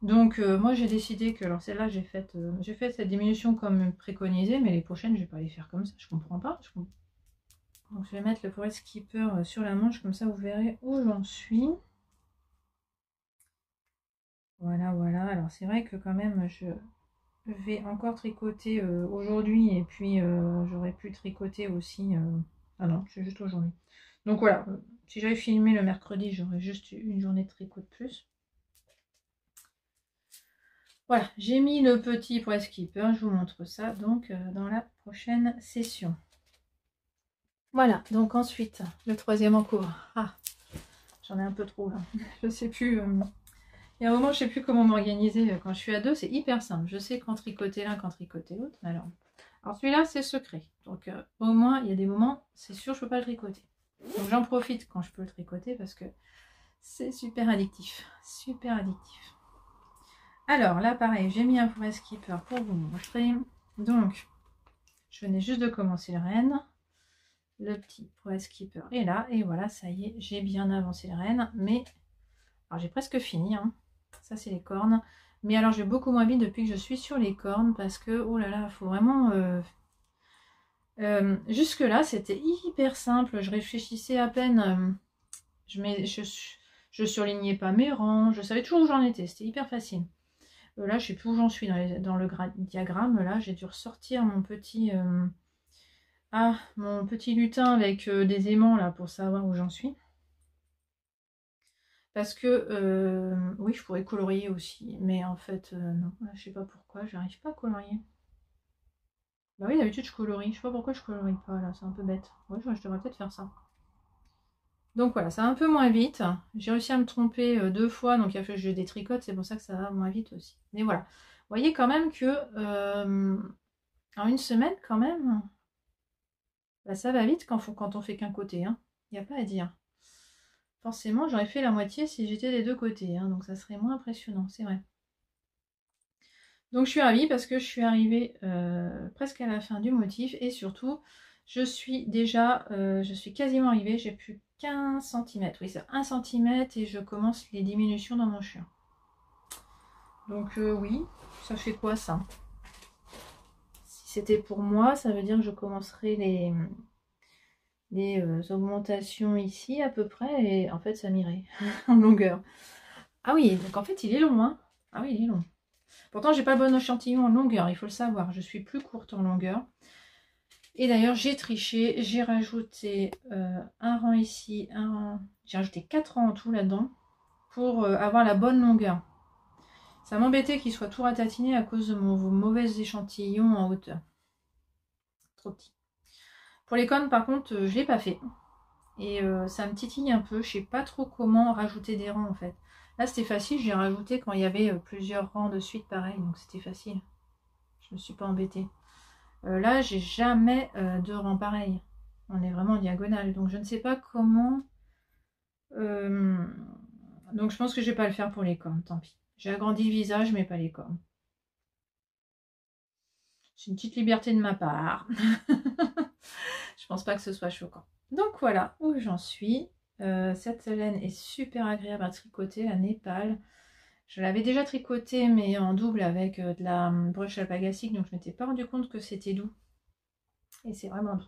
Speaker 1: Donc, moi, j'ai décidé que, alors celle-là, j'ai fait cette diminution comme préconisé, mais les prochaines, je vais pas les faire comme ça. Je comprends pas. Donc je vais mettre le press skipper sur la manche, comme ça vous verrez où j'en suis. Voilà, voilà. Alors c'est vrai que quand même je vais encore tricoter aujourd'hui, et puis j'aurais pu tricoter aussi. Ah non, c'est juste aujourd'hui. Donc voilà, si j'avais filmé le mercredi, j'aurais juste une journée de tricot de plus. Voilà, j'ai mis le petit press skipper, je vous montre ça donc dans la prochaine session. Voilà, donc ensuite, le troisième en cours. Ah, j'en ai un peu trop là. Je sais plus. Il y a un moment, je sais plus comment m'organiser. Quand je suis à deux, c'est hyper simple. Je sais quand tricoter l'un, quand tricoter l'autre. Alors celui-là, c'est secret. Donc au moins, il y a des moments, c'est sûr, je peux pas le tricoter. Donc j'en profite quand je peux le tricoter, parce que C'est super addictif. Super addictif. Alors là, pareil, j'ai mis un Forest Keeper pour vous montrer. Donc, je venais juste de commencer le renne. Le petit Forest Keeper est là. Et voilà, ça y est, j'ai bien avancé le renne. Mais, alors j'ai presque fini. Hein. Ça, c'est les cornes. Mais alors, j'ai beaucoup moins vite depuis que je suis sur les cornes. Parce que, oh là là, il faut vraiment... jusque là, c'était hyper simple. Je réfléchissais à peine. Je surlignais pas mes rangs. Je savais toujours où j'en étais. C'était hyper facile. Là, je sais plus où j'en suis dans le diagramme. Là, j'ai dû ressortir mon petit lutin avec des aimants là pour savoir où j'en suis. Parce que oui, je pourrais colorier aussi, mais en fait non. Là, je sais pas pourquoi, j'arrive pas à colorier. Bah oui, d'habitude je colorie. Je sais pas pourquoi je colorie pas là, c'est un peu bête. Ouais, je devrais peut-être faire ça. Donc voilà, ça va un peu moins vite. J'ai réussi à me tromper 2 fois, donc il a fallu que je détricote, c'est pour ça que ça va moins vite aussi. Mais voilà, vous voyez quand même que en une semaine quand même, bah, ça va vite quand on fait qu'un côté. Il n'y a pas à dire. Forcément, j'aurais fait la moitié si j'étais des 2 côtés, donc ça serait moins impressionnant, c'est vrai. Donc je suis ravie parce que je suis arrivée presque à la fin du motif et surtout, je suis quasiment arrivée, j'ai plus qu'1 cm. Oui, c'est 1 cm et je commence les diminutions dans mon chien. Donc oui, ça fait quoi ça? Si c'était pour moi, ça veut dire que je commencerai les augmentations ici à peu près et en fait ça m'irait en longueur. Ah oui, donc en fait il est long, hein. Ah oui, il est long. Pourtant j'ai pas le bon échantillon en longueur, il faut le savoir, je suis plus courte en longueur. Et d'ailleurs j'ai triché, j'ai rajouté un rang ici, un rang... J'ai rajouté 4 rangs en tout là-dedans pour avoir la bonne longueur. Ça m'embêtait qu'il soit tout ratatiné à cause de mon mauvais échantillon en hauteur. Trop petit. Pour les cônes par contre je l'ai pas fait. Et ça me titille un peu, je sais pas trop comment rajouter des rangs en fait. Là c'était facile, j'ai rajouté quand il y avait plusieurs rangs de suite pareil, donc c'était facile. Je me suis pas embêtée. Là j'ai jamais 2 rangs pareils. On est vraiment en diagonale, donc je ne sais pas comment... Donc je pense que je vais pas le faire pour les cornes, tant pis. J'ai agrandi le visage mais pas les cornes. C'est une petite liberté de ma part. Je pense pas que ce soit choquant. Donc voilà où j'en suis. Cette laine est super agréable à tricoter, la Népal. Je l'avais déjà tricoté mais en double avec de la broche alpagassique, donc je m'étais pas rendu compte que c'était doux. Et c'est vraiment doux.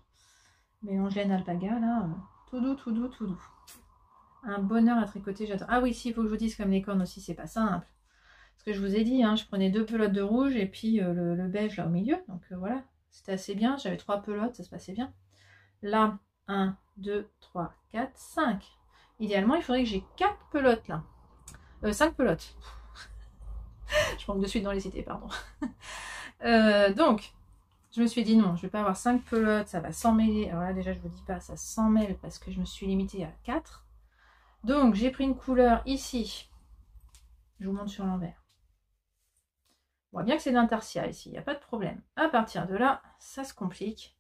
Speaker 1: Mélange laine alpaga là, tout doux, tout doux, tout doux. Un bonheur à tricoter, j'adore. Ah oui, si, il faut que je vous dise comme les cornes aussi, c'est pas simple. Parce que je vous ai dit, je prenais 2 pelotes de rouge et puis le beige là au milieu. Donc voilà, c'était assez bien. J'avais 3 pelotes, ça se passait bien. Là, 1, 2, 3, 4, 5. Idéalement, il faudrait que j'ai 4 pelotes là. 5 pelotes. Je manque de suite dans les cités, pardon. Donc, je me suis dit non, je vais pas avoir 5 pelotes, ça va s'emmêler. Alors là, déjà, je vous dis pas, ça s'emmêle parce que je me suis limitée à 4. Donc, j'ai pris une couleur ici. Je vous montre sur l'envers. On voit bien que c'est d'intarsia ici, il n'y a pas de problème. À partir de là, ça se complique.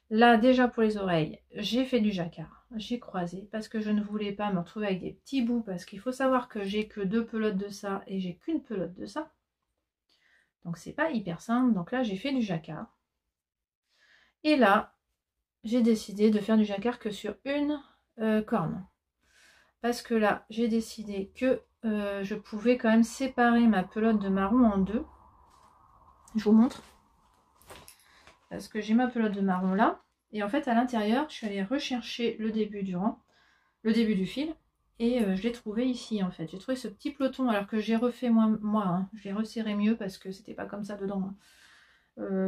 Speaker 1: Là, déjà pour les oreilles, j'ai fait du jacquard. J'ai croisé parce que je ne voulais pas me retrouver avec des petits bouts. Parce qu'il faut savoir que j'ai que 2 pelotes de ça et j'ai qu'une pelote de ça. Donc, c'est pas hyper simple. Donc là, j'ai fait du jacquard. Et là, j'ai décidé de faire du jacquard que sur une corne. Parce que là, j'ai décidé que je pouvais quand même séparer ma pelote de marron en 2. Je vous montre. Parce que j'ai ma pelote de marron là. Et en fait, à l'intérieur, je suis allée rechercher le début du rang, le début du fil. Et je l'ai trouvé ici en fait. J'ai trouvé ce petit peloton alors que j'ai refait moi je l'ai resserré mieux parce que c'était pas comme ça dedans.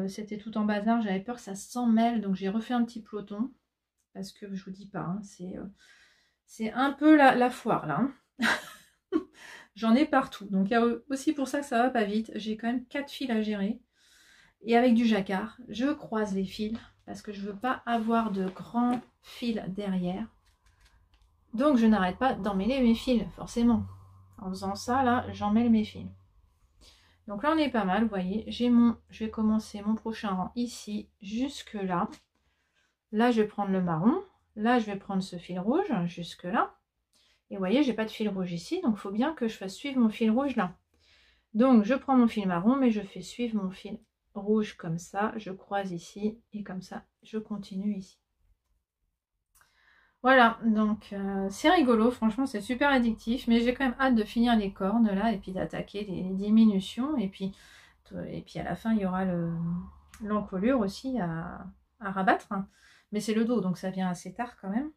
Speaker 1: C'était tout en bazar. J'avais peur que ça s'en mêle. Donc j'ai refait un petit peloton. Parce que je vous dis pas, c'est un peu la foire là. J'en ai partout. Donc il y a aussi pour ça que ça va pas vite. J'ai quand même 4 fils à gérer. Et avec du jacquard, je croise les fils parce que je veux pas avoir de grands fils derrière. Donc je n'arrête pas d'emmêler mes fils, forcément. En faisant ça, là, j'emmêle mes fils. Donc là, on est pas mal, vous voyez. Je vais commencer mon prochain rang ici, jusque là. Là, je vais prendre le marron. Là, je vais prendre ce fil rouge, jusque là. Et vous voyez, j'ai pas de fil rouge ici, donc il faut bien que je fasse suivre mon fil rouge là. Donc je prends mon fil marron, mais je fais suivre mon fil rouge comme ça, je croise ici, et comme ça, je continue ici. Voilà, donc c'est rigolo, franchement c'est super addictif, mais j'ai quand même hâte de finir les cornes là, et puis d'attaquer les diminutions, et puis à la fin il y aura l'encolure aussi à rabattre, hein. Mais c'est le dos, donc ça vient assez tard quand même.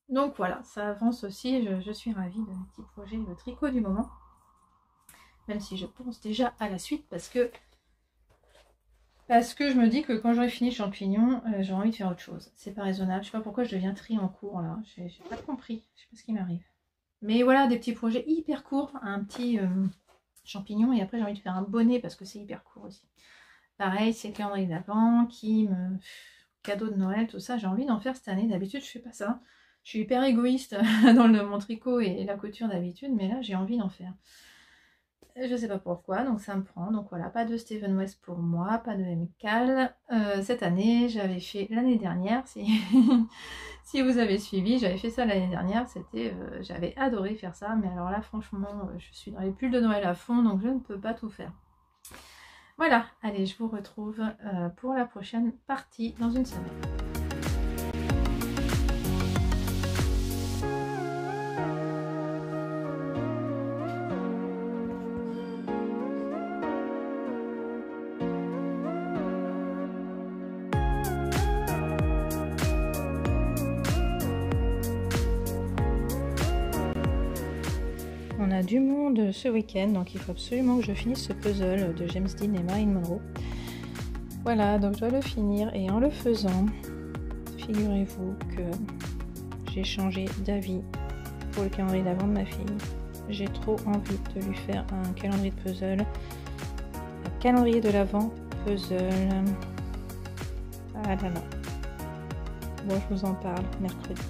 Speaker 1: Donc voilà, ça avance aussi, je suis ravie de mes petits projets de tricot du moment. Même si je pense déjà à la suite, parce que je me dis que quand j'aurai fini champignon, j'ai envie de faire autre chose. C'est pas raisonnable, je sais pas pourquoi je deviens tri en cours là, j'ai pas compris, je sais pas ce qui m'arrive. Mais voilà, des petits projets hyper courts, un petit champignon, et après j'ai envie de faire un bonnet parce que c'est hyper court aussi. Pareil, c'est le calendrier d'avant qui me... cadeau de Noël, tout ça, j'ai envie d'en faire cette année. D'habitude, je fais pas ça. Je suis hyper égoïste dans mon tricot et la couture d'habitude, mais là, j'ai envie d'en faire. Je sais pas pourquoi, donc ça me prend. Donc voilà, pas de Steven West pour moi, pas de MCAL. Cette année, j'avais fait l'année dernière, si... si vous avez suivi, j'avais fait ça l'année dernière. C'était, j'avais adoré faire ça, mais alors là, franchement, je suis dans les pulls de Noël à fond, donc je ne peux pas tout faire. Voilà, allez, je vous retrouve pour la prochaine partie dans une semaine. On a du monde ce week-end, donc il faut absolument que je finisse ce puzzle de James Dean et Marilyn Monroe. Voilà, donc je dois le finir, et en le faisant, figurez-vous que j'ai changé d'avis pour le calendrier d'avant de ma fille. J'ai trop envie de lui faire un calendrier de puzzle, un calendrier de l'avant puzzle. Ah là là. Bon, je vous en parle mercredi.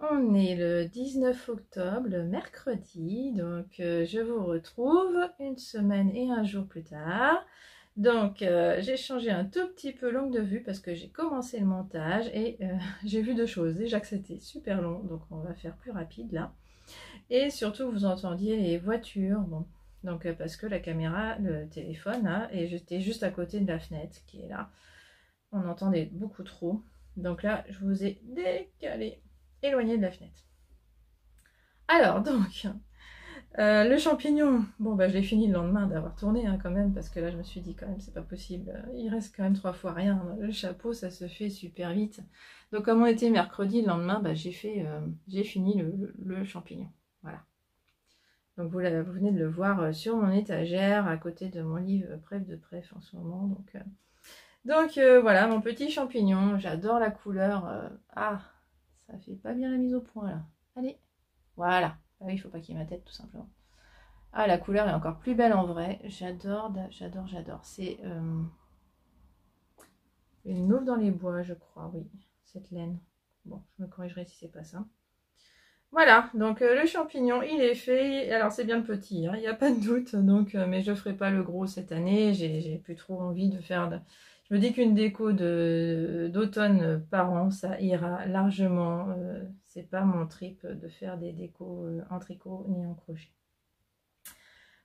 Speaker 1: On est le 19 octobre, le mercredi, donc je vous retrouve une semaine et un jour plus tard. Donc j'ai changé un tout petit peu l'angle de vue parce que j'ai commencé le montage et j'ai vu deux choses. Déjà que c'était super long, donc on va faire plus rapide là. Et surtout vous entendiez les voitures, bon, donc parce que la caméra, le téléphone là, et j'étais juste à côté de la fenêtre qui est là. On entendait beaucoup trop. Donc là, je vous ai décalé, éloigné de la fenêtre. Alors, donc, le champignon, bon, bah, je l'ai fini le lendemain d'avoir tourné hein, quand même, parce que là, je me suis dit quand même, c'est pas possible. Il reste quand même 3 fois rien. Le chapeau, ça se fait super vite. Donc, comme on était mercredi, le lendemain, bah, j'ai fini le champignon. Voilà. Donc, vous venez de le voir sur mon étagère, à côté de mon livre Pref de Pref en ce moment. Donc voilà, mon petit champignon, j'adore la couleur. Ah, ça fait pas bien la mise au point là. Allez, voilà. Ah oui, il faut pas qu'il y ait ma tête tout simplement. Ah, la couleur est encore plus belle en vrai. J'adore, j'adore, j'adore. C'est une louve dans les bois, je crois, oui, cette laine. Bon, je me corrigerai si c'est pas ça. Voilà, donc le champignon, il est fait. Alors c'est bien le petit, il n'y a pas de doute. Donc, mais je ne ferai pas le gros cette année. J'ai plus trop envie de faire... Je me dis qu'une déco d'automne par an, ça ira largement. C'est pas mon trip de faire des décos en tricot ni en crochet.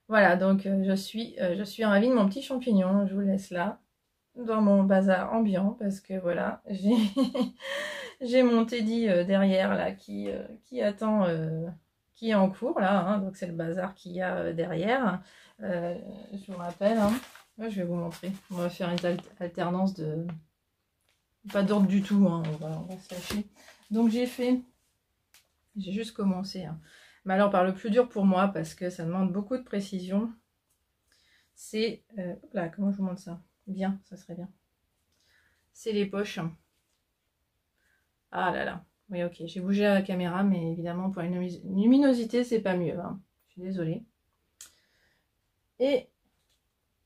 Speaker 1: Voilà, donc je suis ravie de mon petit champignon. Je vous laisse là, dans mon bazar ambiant, parce que voilà, j'ai mon Teddy derrière là qui attend, qui est en cours là, hein, donc c'est le bazar qu'il y a derrière. Je vous rappelle, hein. Je vais vous montrer. On va faire une alternance de... Pas d'ordre du tout, hein. On va se lâcher. Donc j'ai juste commencé. Hein. Mais alors par le plus dur pour moi, parce que ça demande beaucoup de précision, c'est... là, comment je vous montre ça? Bien, ça serait bien. C'est les poches. Ah là là. Oui, ok. J'ai bougé la caméra, mais évidemment, pour une luminosité, c'est pas mieux. Hein. Je suis désolée. Et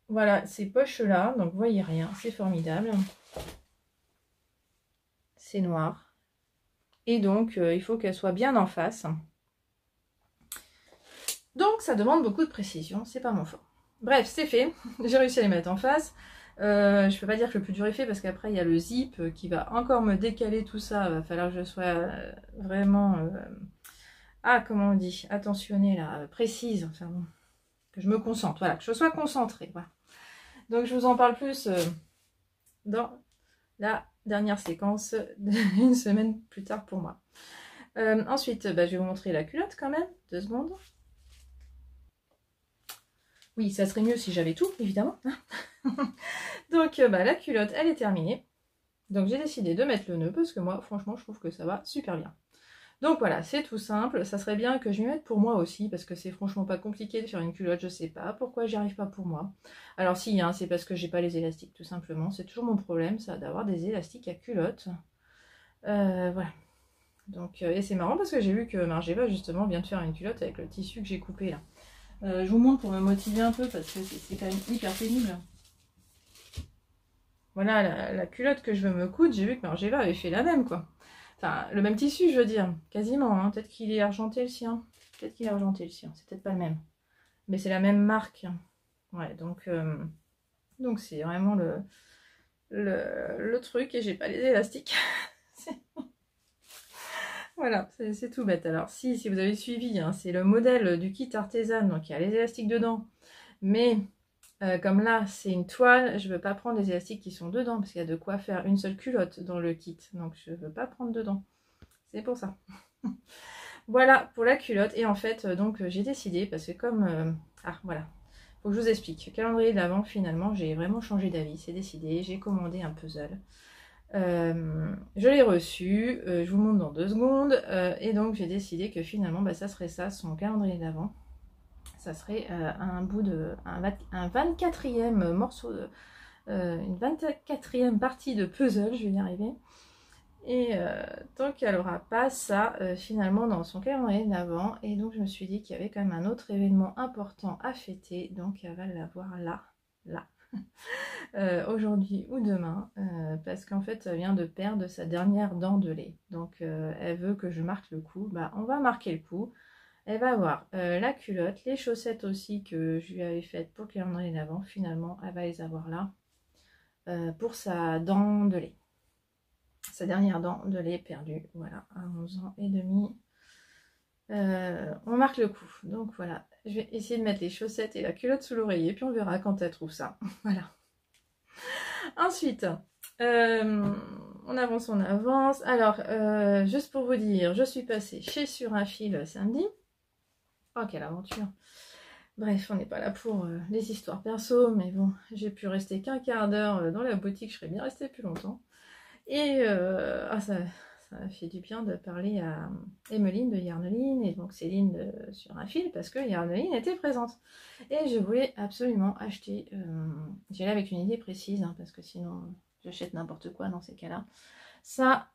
Speaker 1: voilà, ces poches-là, donc vous voyez rien, c'est formidable. C'est noir. Et donc, il faut qu'elle soit bien en face. Donc, ça demande beaucoup de précision, c'est pas mon fort. Bref, c'est fait. J'ai réussi à les mettre en face. Je peux pas dire que le plus dur est fait parce qu'après, il y a le zip qui va encore me décaler tout ça. Il va falloir que je sois vraiment... comment on dit, attentionnée là, précise. Enfin bon, que je me concentre, voilà, que je sois concentrée. Voilà. Donc, je vous en parle plus dans la dernière séquence d'une semaine plus tard pour moi. Ensuite, je vais vous montrer la culotte quand même, 2 secondes. Oui, ça serait mieux si j'avais tout, évidemment. Donc, la culotte, elle est terminée. Donc, j'ai décidé de mettre le nœud parce que moi, franchement, je trouve que ça va super bien. Donc, voilà, c'est tout simple. Ça serait bien que je m'y mette pour moi aussi parce que c'est franchement pas compliqué de faire une culotte. Je sais pas pourquoi j'y arrive pas pour moi. Alors, si, hein, c'est parce que j'ai pas les élastiques, tout simplement. C'est toujours mon problème, ça, d'avoir des élastiques à culotte. Voilà. Donc, et c'est marrant parce que j'ai vu que Margeva, justement, vient de faire une culotte avec le tissu que j'ai coupé là. Je vous montre pour me motiver un peu parce que c'est quand même hyper pénible. Voilà la culotte que je veux me coudre, j'ai vu que Margeva avait fait la même quoi. Enfin, le même tissu je veux dire, quasiment. Hein. Peut-être qu'il est argenté le sien. Peut-être qu'il est argenté le sien, c'est peut-être pas le même. Mais c'est la même marque. Ouais, donc c'est vraiment le truc et j'ai pas les élastiques. Voilà, c'est tout bête. Alors si vous avez suivi, hein, c'est le modèle du kit artisan, donc il y a les élastiques dedans. Mais comme là, c'est une toile, je ne veux pas prendre les élastiques qui sont dedans, parce qu'il y a de quoi faire une seule culotte dans le kit. Donc je ne veux pas prendre dedans. C'est pour ça. Voilà pour la culotte. Et en fait, donc j'ai décidé, parce que comme... voilà. Faut que je vous explique. Calendrier de l'Avent, finalement, j'ai vraiment changé d'avis. C'est décidé. J'ai commandé un puzzle. Je l'ai reçu, je vous montre dans 2 secondes, et donc j'ai décidé que finalement ça serait ça, son calendrier d'avant. Ça serait un 24e morceau, une 24e partie de puzzle, je vais y arriver. Et donc elle n'aura pas ça finalement dans son calendrier d'avant, et donc je me suis dit qu'il y avait quand même un autre événement important à fêter, donc elle va l'avoir là. Aujourd'hui ou demain, parce qu'en fait elle vient de perdre sa dernière dent de lait, donc elle veut que je marque le coup. On va marquer le coup. Elle va avoir la culotte, les chaussettes aussi que je lui avais faites pour le calendrier d'avant. Finalement elle va les avoir là pour sa dent de lait, sa dernière dent de lait perdue, voilà, à 11 ans et demi. On marque le coup, donc voilà, je vais essayer de mettre les chaussettes et la culotte sous l'oreiller, puis on verra quand elle trouve ça. Voilà. Ensuite, on avance. Alors, juste pour vous dire, je suis passée chez Sur un Fil samedi. Oh, quelle aventure! Bref, on n'est pas là pour les histoires perso, mais bon, j'ai pu rester qu'un quart d'heure dans la boutique, je serais bien restée plus longtemps. Et ça m'a fait du bien de parler à Emeline de Yarneline et donc Céline de Sur un Fil parce que Yarneline était présente. Et je voulais absolument acheter, j'y allais avec une idée précise, hein, parce que sinon j'achète n'importe quoi dans ces cas-là. Ça,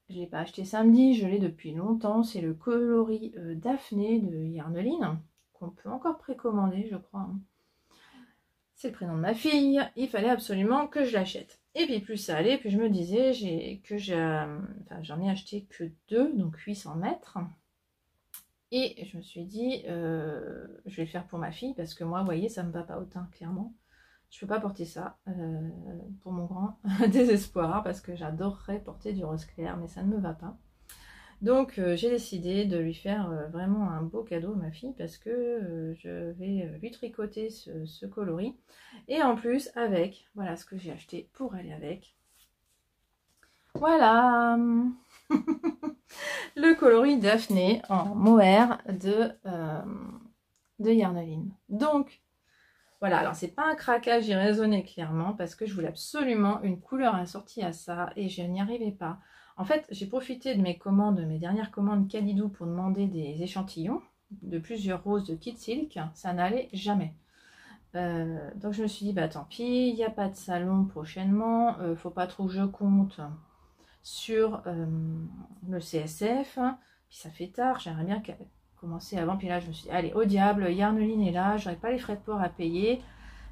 Speaker 1: je ne l'ai pas acheté samedi, je l'ai depuis longtemps, c'est le coloris Daphné de Yarneline, qu'on peut encore précommander je crois. Hein. C'est le prénom de ma fille, il fallait absolument que je l'achète. Et puis plus ça allait, puis je me disais j'en ai acheté que 2, donc 800 mètres. Et je me suis dit, je vais le faire pour ma fille, parce que moi, vous voyez, ça me va pas autant, clairement. Je peux pas porter ça, pour mon grand désespoir, parce que j'adorerais porter du rose clair, mais ça ne me va pas. Donc j'ai décidé de lui faire vraiment un beau cadeau, ma fille, parce que je vais lui tricoter ce coloris. Et en plus avec, voilà ce que j'ai acheté pour aller avec. Voilà le coloris Daphné en mohair de Yarneline. Donc voilà, alors c'est pas un craquage, j'ai raisonné clairement parce que je voulais absolument une couleur assortie à ça et je n'y arrivais pas. En fait, j'ai profité de mes dernières commandes Calidou pour demander des échantillons de plusieurs roses de Kid Silk. Ça n'allait jamais. Donc je me suis dit, tant pis, il n'y a pas de salon prochainement. Faut pas trop que je compte sur le CSF. Puis ça fait tard, j'aimerais bien commencer avant. Puis là, je me suis dit, allez, au diable, Yarneline est là, j'aurais pas les frais de port à payer.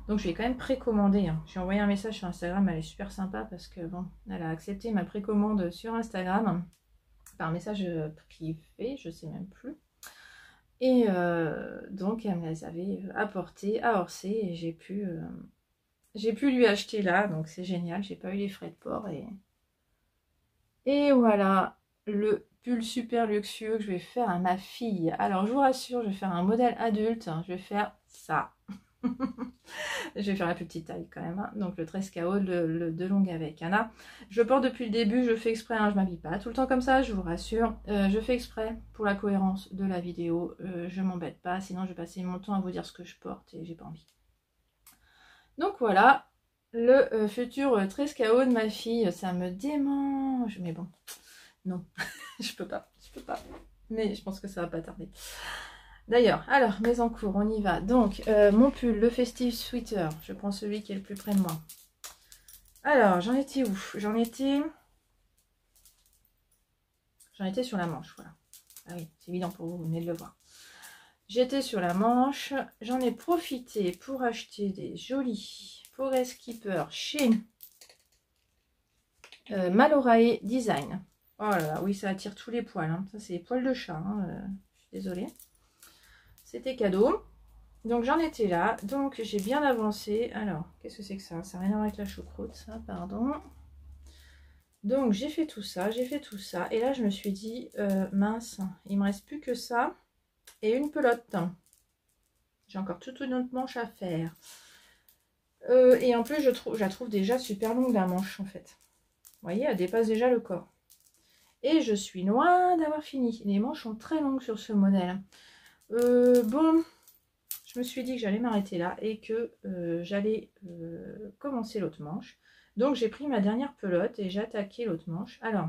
Speaker 1: Donc je lui ai quand même précommandé, hein. Je lui ai envoyé un message sur Instagram, elle est super sympa parce que bon, elle a accepté ma précommande sur Instagram par message privé, je sais même plus. Et donc elle me les avait apportées à Orsay et j'ai pu lui acheter là, donc c'est génial, j'ai pas eu les frais de port et voilà le pull super luxueux que je vais faire à ma fille. Alors je vous rassure, je vais faire un modèle adulte, je vais faire ça. Je vais faire la plus petite taille quand même, hein. Donc le 13KO de longue avec Anna. Je porte depuis le début, je fais exprès, hein, je m'habille pas tout le temps comme ça, je vous rassure. Je fais exprès pour la cohérence de la vidéo, je m'embête pas, sinon je vais passer mon temps à vous dire ce que je porte et j'ai pas envie. Donc voilà, le futur 13KO de ma fille, ça me démange, mais bon, non, je peux pas, mais je pense que ça va pas tarder. D'ailleurs, alors, mes encours, on y va. Donc, mon pull, le Festive Sweater. Je prends celui qui est le plus près de moi. Alors, j'en étais où? J'en étais sur la manche, voilà. Ah oui, c'est évident pour vous, vous venez de le voir. J'étais sur la manche. J'en ai profité pour acheter des jolis Forest Keeper chez Malorae Design. Oh là là, oui, ça attire tous les poils, hein. Ça, c'est les poils de chat, hein. Je suis désolée. C'était cadeau. Donc j'en étais là, donc j'ai bien avancé. Alors, qu'est-ce que c'est que ça? Ça n'a rien à voir avec la choucroute, ça, pardon. Donc j'ai fait tout ça, et là je me suis dit, mince, il me reste plus que ça, et une pelote. J'ai encore toute une autre manche à faire. Et en plus, je la trouve déjà super longue la manche, en fait. Vous voyez, elle dépasse déjà le corps. Et je suis loin d'avoir fini. Les manches sont très longues sur ce modèle. Bon... Je me suis dit que j'allais m'arrêter là et que j'allais commencer l'autre manche. Donc j'ai pris ma dernière pelote et j'ai attaqué l'autre manche. Alors,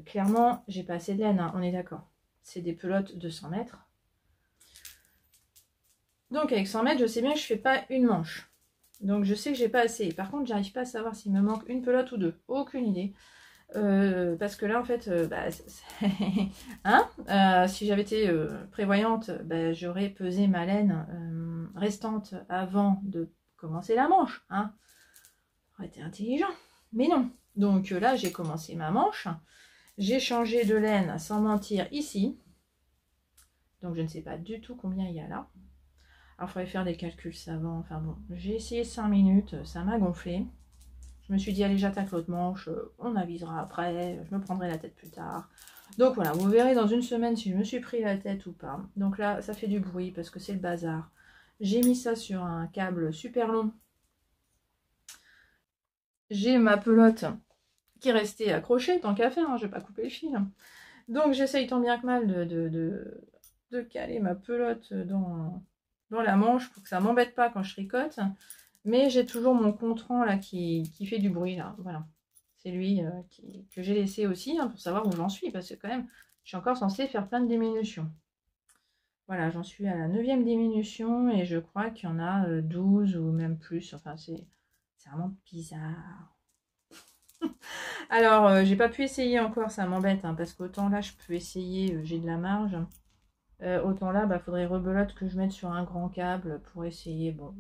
Speaker 1: clairement, j'ai pas assez de laine, hein, on est d'accord. C'est des pelotes de 100 mètres. Donc avec 100 mètres, je sais bien que je fais pas une manche. Donc je sais que j'ai pas assez. Par contre, j'arrive pas à savoir s'il me manque une pelote ou deux. Aucune idée. Parce que là en fait hein, si j'avais été prévoyante, bah, j'aurais pesé ma laine restante avant de commencer la manche, hein. Ça aurait été intelligent, mais non. Donc là j'ai commencé ma manche, j'ai changé de laine sans mentir ici, donc je ne sais pas du tout combien il y a là. Alors il faudrait faire des calculs savants, enfin bon, j'ai essayé 5 minutes, ça m'a gonflé. Je me suis dit, allez, j'attaque l'autre manche, on avisera après, je me prendrai la tête plus tard. Donc voilà, vous verrez dans une semaine si je me suis pris la tête ou pas. Donc là, ça fait du bruit parce que c'est le bazar. J'ai mis ça sur un câble super long. J'ai ma pelote qui est restée accrochée, tant qu'à faire, hein, je vais pas couper le fil. Donc j'essaye tant bien que mal de caler ma pelote dans la manche pour que ça m'embête pas quand je tricote. Mais j'ai toujours mon contrant là qui fait du bruit là, voilà. C'est lui que j'ai laissé aussi, hein, pour savoir où j'en suis, parce que quand même, je suis encore censée faire plein de diminutions. Voilà, j'en suis à la 9e diminution et je crois qu'il y en a 12 ou même plus. Enfin, c'est vraiment bizarre. Alors, j'ai pas pu essayer encore, ça m'embête, hein, parce qu'autant là, je peux essayer, j'ai de la marge. Autant là, bah, faudrait rebelote que je mette sur un grand câble pour essayer. Bon,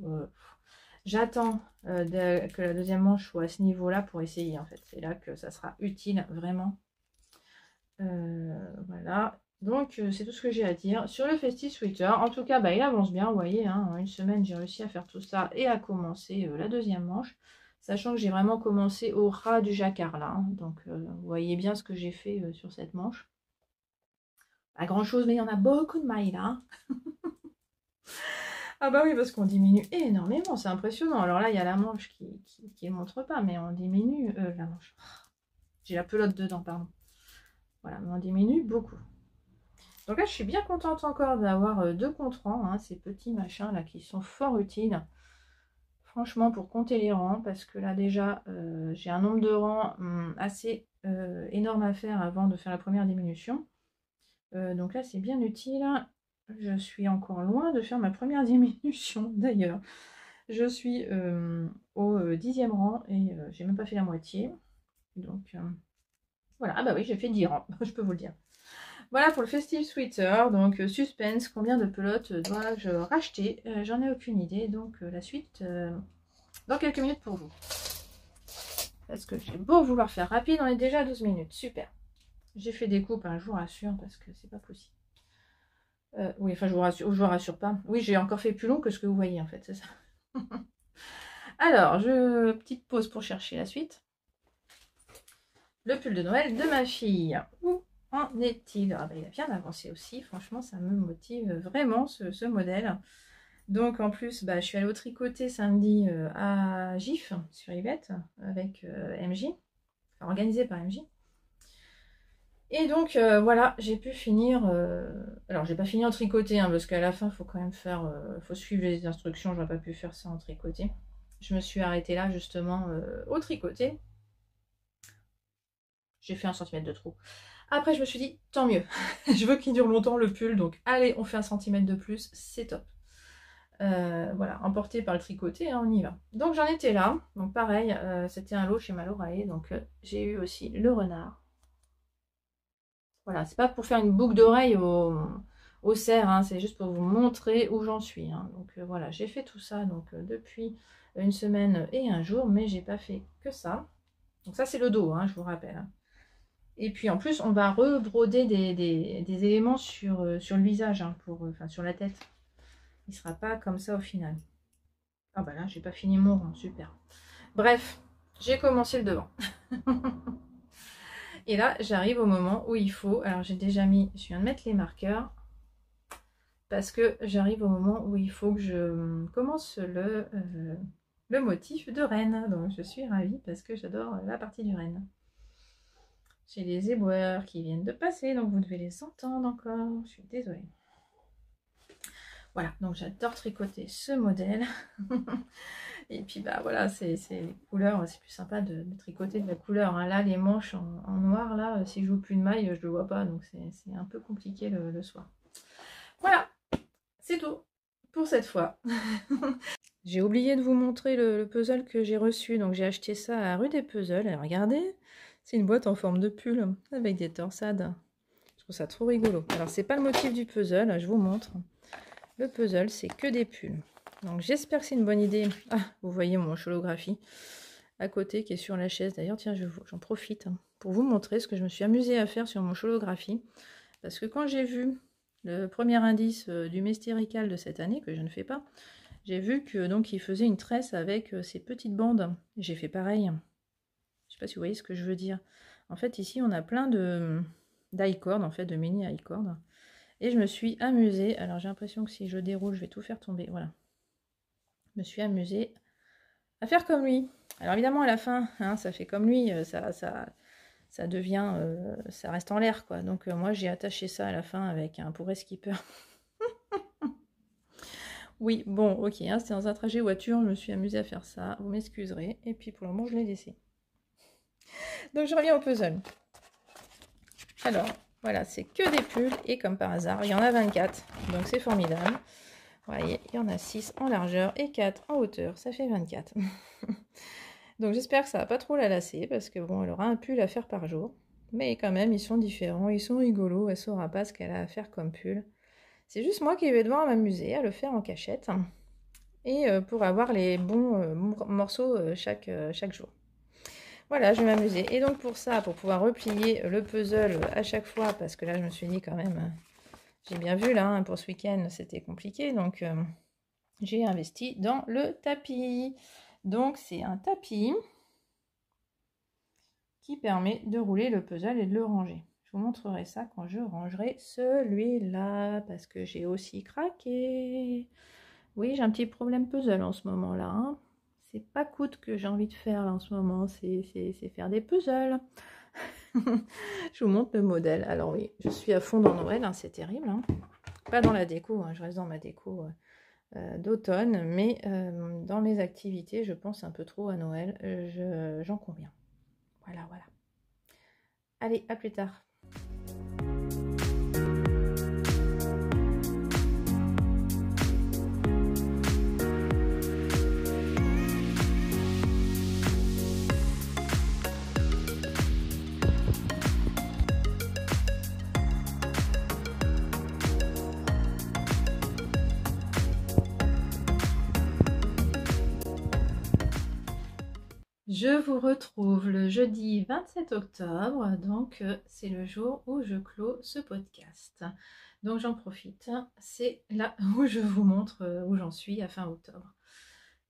Speaker 1: j'attends que la deuxième manche soit à ce niveau-là pour essayer, en fait. C'est là que ça sera utile, vraiment. Voilà. Donc, c'est tout ce que j'ai à dire sur le Festive Sweater. En tout cas, bah, il avance bien, vous voyez. Hein, en une semaine, j'ai réussi à faire tout ça et à commencer la deuxième manche. Sachant que j'ai vraiment commencé au ras du jacquard, là. Hein. Donc, vous voyez bien ce que j'ai fait sur cette manche. Pas grand-chose, mais il y en a beaucoup de mailles, là. Hein. Ah bah oui, parce qu'on diminue énormément, c'est impressionnant. Alors là, il y a la manche qui ne montre pas, mais on diminue la manche. J'ai la pelote dedans, pardon. Voilà, mais on diminue beaucoup. Donc là, je suis bien contente encore d'avoir deux contrans, hein, ces petits machins là qui sont fort utiles. Franchement, pour compter les rangs, parce que là déjà, j'ai un nombre de rangs assez énorme à faire avant de faire la première diminution. Donc là, c'est bien utile. Je suis encore loin de faire ma première diminution d'ailleurs. Je suis au 10e rang et j'ai même pas fait la moitié. Donc voilà, ah bah oui, j'ai fait 10 rangs, je peux vous le dire. Voilà pour le Festive Sweater. Donc suspense, combien de pelotes dois-je racheter? J'en ai aucune idée. Donc la suite dans quelques minutes pour vous. Parce que j'ai beau vouloir faire rapide, on est déjà à 12 minutes. Super. J'ai fait des coupes, je vous rassure, parce que c'est pas possible. Oui, enfin je vous rassure pas. Oui, j'ai encore fait plus long que ce que vous voyez en fait, c'est ça. Alors, petite pause pour chercher la suite. Le pull de Noël de ma fille. Où en est-il? Ah ben, il a bien avancé aussi. Franchement, ça me motive vraiment ce modèle. Donc en plus, je suis allée au tricoter samedi à GIF sur Yvette avec MJ, enfin, organisé par MJ. Et donc voilà, j'ai pu finir. Alors j'ai pas fini en tricoté parce qu'à la fin, il faut quand même faire, faut suivre les instructions. J'aurais pas pu faire ça en tricoté. Je me suis arrêtée là justement au tricoté. J'ai fait 1 cm de trou. Après, je me suis dit, tant mieux. Je veux qu'il dure longtemps le pull, donc allez, on fait 1 cm de plus, c'est top. Voilà, emporté par le tricoté, on y va. Donc j'en étais là. Donc pareil, c'était un lot chez Malorae. Donc j'ai eu aussi le renard. Voilà, c'est pas pour faire une boucle d'oreille au cerf, c'est juste pour vous montrer où j'en suis. Donc voilà, j'ai fait tout ça donc depuis 1 semaine et 1 jour, mais j'ai pas fait que ça. Donc ça c'est le dos, je vous rappelle. Et puis en plus, on va rebroder des éléments sur le visage, enfin sur la tête. Il sera pas comme ça au final. Ah bah là, j'ai pas fini mon rang, super. Bref, j'ai commencé le devant. Et là, j'arrive au moment où il faut. Alors j'ai déjà mis, je viens de mettre les marqueurs. Parce que j'arrive au moment où il faut que je commence le motif de reine. Donc je suis ravie parce que j'adore la partie du renne. J'ai les éboueurs qui viennent de passer, donc vous devez les entendre encore. Je suis désolée. Voilà, donc j'adore tricoter ce modèle. Et puis voilà, c'est les couleurs, c'est plus sympa de tricoter de la couleur. Là, les manches en noir, là, si je joue plus de maille, je ne le vois pas, donc c'est un peu compliqué le soir. Voilà, c'est tout pour cette fois. J'ai oublié de vous montrer le puzzle que j'ai reçu, donc j'ai acheté ça à Rue des Puzzles. Et regardez, c'est une boîte en forme de pull avec des torsades. Je trouve ça trop rigolo. Alors c'est pas le motif du puzzle, je vous montre. Le puzzle, c'est que des pulls. Donc j'espère que c'est une bonne idée. Ah, vous voyez mon holographie à côté qui est sur la chaise. D'ailleurs, tiens, j'en profite pour vous montrer ce que je me suis amusée à faire sur mon holographie. Parce que quand j'ai vu le premier indice du Mystérical de cette année, que je ne fais pas, j'ai vu que donc il faisait une tresse avec ces petites bandes. J'ai fait pareil. Je sais pas si vous voyez ce que je veux dire. En fait, ici, on a plein de high-cord, en fait, de mini high-cord. Et je me suis amusée, alors j'ai l'impression que si je déroule, je vais tout faire tomber, voilà. Je me suis amusée à faire comme lui. Alors évidemment, à la fin, ça fait comme lui, ça devient, ça reste en l'air, quoi. Donc moi, j'ai attaché ça à la fin avec un pourret skipper. Oui, bon, ok, c'était dans un trajet voiture, je me suis amusée à faire ça, vous m'excuserez. Et puis pour le moment, je l'ai laissé. Donc je reviens au puzzle. Alors... Voilà, c'est que des pulls et comme par hasard, il y en a 24. Donc c'est formidable. Vous voyez, il y en a 6 en largeur et 4 en hauteur. Ça fait 24. Donc j'espère que ça va pas trop la lasser parce que bon, elle aura un pull à faire par jour. Mais quand même, ils sont différents, ils sont rigolos. Elle saura pas ce qu'elle a à faire comme pull. C'est juste moi qui vais devoir m'amuser à le faire en cachette. Et pour avoir les bons morceaux chaque jour. Voilà, je vais m'amuser. Et donc pour ça, pour pouvoir replier le puzzle à chaque fois, parce que là je me suis dit quand même, j'ai bien vu là, pour ce week-end c'était compliqué, donc j'ai investi dans le tapis. Donc c'est un tapis qui permet de rouler le puzzle et de le ranger. Je vous montrerai ça quand je rangerai celui-là, parce que j'ai aussi craqué. Oui, j'ai un petit problème puzzle en ce moment-là, C'est pas coûte que j'ai envie de faire là, en ce moment, c'est faire des puzzles. Je vous montre le modèle. Alors oui, je suis à fond dans Noël, c'est terrible. Pas dans la déco, je reste dans ma déco d'automne, mais dans mes activités, je pense un peu trop à Noël, j'en conviens. Voilà, voilà. Allez, à plus tard. Je vous retrouve le jeudi 27 octobre, donc c'est le jour où je clôt ce podcast. Donc j'en profite, c'est là où je vous montre où j'en suis à fin octobre.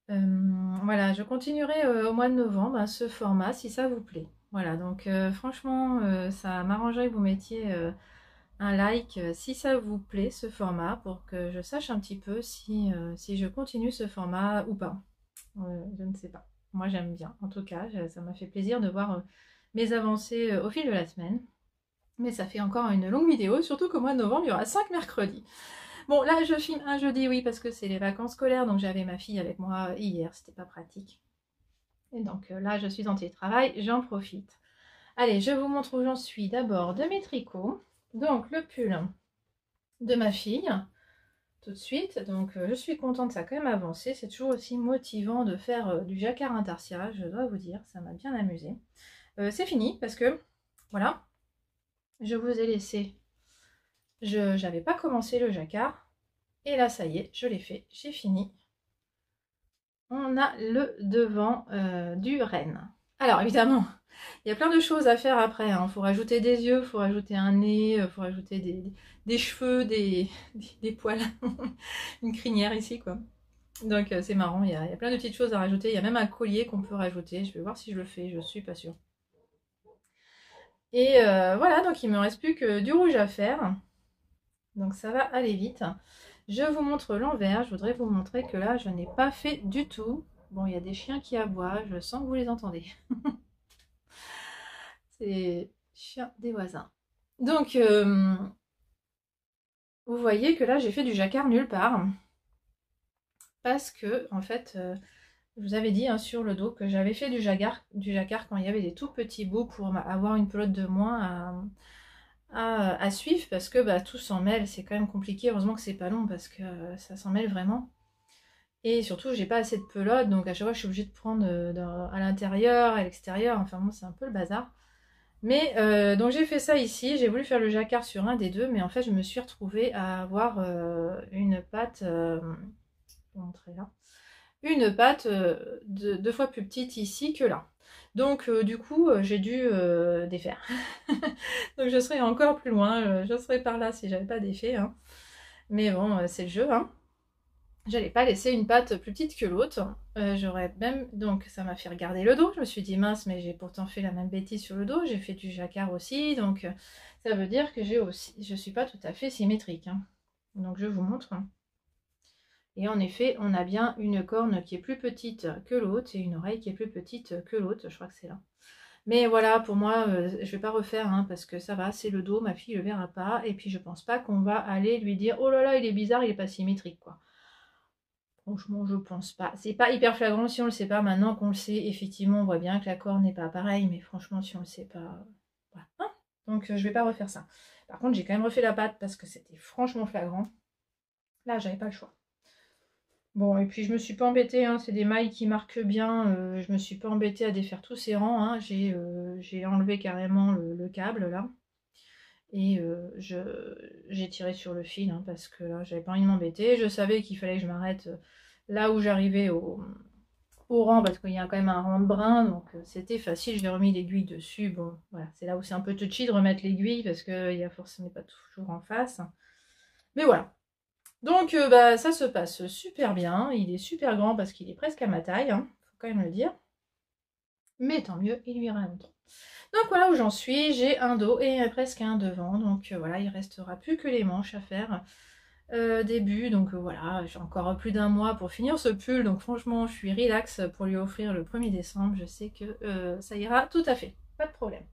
Speaker 1: Voilà, je continuerai au mois de novembre ce format si ça vous plaît. Voilà, donc franchement, ça m'arrangerait que vous mettiez un like si ça vous plaît ce format pour que je sache un petit peu si je continue ce format ou pas. Je ne sais pas. Moi j'aime bien. En tout cas, ça m'a fait plaisir de voir mes avancées au fil de la semaine. Mais ça fait encore une longue vidéo, surtout qu'au mois de novembre, il y aura 5 mercredis. Bon, là je filme un jeudi, oui, parce que c'est les vacances scolaires, donc j'avais ma fille avec moi hier, c'était pas pratique. Et donc là je suis en télétravail, j'en profite. Allez, je vous montre où j'en suis d'abord de mes tricots. Donc le pull de ma fille, tout de suite. Donc je suis contente, ça a quand même avancé. C'est toujours aussi motivant de faire du jacquard intarsia, je dois vous dire, ça m'a bien amusé. C'est fini parce que, voilà, je vous ai laissé, je n'avais pas commencé le jacquard. Et là, ça y est, je l'ai fait, j'ai fini. On a le devant du renne. Alors évidemment, il y a plein de choses à faire après. Il faut rajouter des yeux, il faut rajouter un nez, il faut rajouter des cheveux, des poils, une crinière ici quoi. Donc c'est marrant, il y a plein de petites choses à rajouter. Il y a même un collier qu'on peut rajouter. Je vais voir si je le fais, je suis pas sûre. Et voilà, donc il me reste plus que du rouge à faire. Donc ça va aller vite. Je vous montre l'envers. Je voudrais vous montrer que là, je n'ai pas fait du tout. Bon, il y a des chiens qui aboient. Je sens que vous les entendez. C'est les chiens des voisins. Donc, vous voyez que là, j'ai fait du jacquard nulle part. Parce que, en fait, je vous avais dit sur le dos que j'avais fait du jacquard quand il y avait des tout petits bouts pour avoir une pelote de moins à suivre. Parce que tout s'en mêle, c'est quand même compliqué. Heureusement que c'est pas long parce que ça s'en mêle vraiment. Et surtout, j'ai pas assez de pelote, donc à chaque fois, je suis obligée de prendre à l'intérieur, à l'extérieur. Enfin bon, c'est un peu le bazar. Mais donc j'ai fait ça ici, j'ai voulu faire le jacquard sur un des deux, mais en fait je me suis retrouvée à avoir une pâte, je vais vous montrer là, une pâte deux fois plus petite ici que là. Donc du coup j'ai dû défaire. Donc je serais encore plus loin, je serais par là si j'avais pas défait. Hein. Mais bon, c'est le jeu. Hein. J'allais pas laisser une pâte plus petite que l'autre. J'aurais même... Donc ça m'a fait regarder le dos. Je me suis dit mince, mais j'ai pourtant fait la même bêtise sur le dos. J'ai fait du jacquard aussi. Donc ça veut dire que je suis pas tout à fait symétrique. Hein. Donc je vous montre. Et en effet, on a bien une corne qui est plus petite que l'autre et une oreille qui est plus petite que l'autre. Je crois que c'est là. Mais voilà, pour moi, je vais pas refaire parce que ça va, c'est le dos. Ma fille le verra pas. Et puis je pense pas qu'on va aller lui dire oh là là, il est bizarre, il est pas symétrique quoi. Franchement, je pense pas. C'est pas hyper flagrant si on le sait pas. Maintenant qu'on le sait, effectivement, on voit bien que la corne n'est pas pareille. Mais franchement, si on le sait pas... Voilà. Hein. Donc, je vais pas refaire ça. Par contre, j'ai quand même refait la pâte parce que c'était franchement flagrant. Là, j'avais pas le choix. Bon, et puis je me suis pas embêtée. C'est des mailles qui marquent bien. Je me suis pas embêtée à défaire tous ces rangs. J'ai enlevé carrément le câble, là. Et j'ai tiré sur le fil parce que là, j'avais pas envie de m'embêter. Je savais qu'il fallait que je m'arrête là où j'arrivais au rang parce qu'il y a quand même un rang de brun. Donc c'était facile, j'ai remis l'aiguille dessus. Bon, voilà, c'est là où c'est un peu touchy de remettre l'aiguille parce qu'il y a forcément pas toujours en face. Mais voilà. Donc ça se passe super bien. Il est super grand parce qu'il est presque à ma taille. Faut quand même le dire. Mais tant mieux, il lui ira longtemps. Donc voilà où j'en suis, j'ai un dos et presque un devant, donc voilà, il restera plus que les manches à faire début, donc voilà, j'ai encore plus d'un mois pour finir ce pull, donc franchement je suis relax pour lui offrir le 1er décembre, je sais que ça ira tout à fait, pas de problème.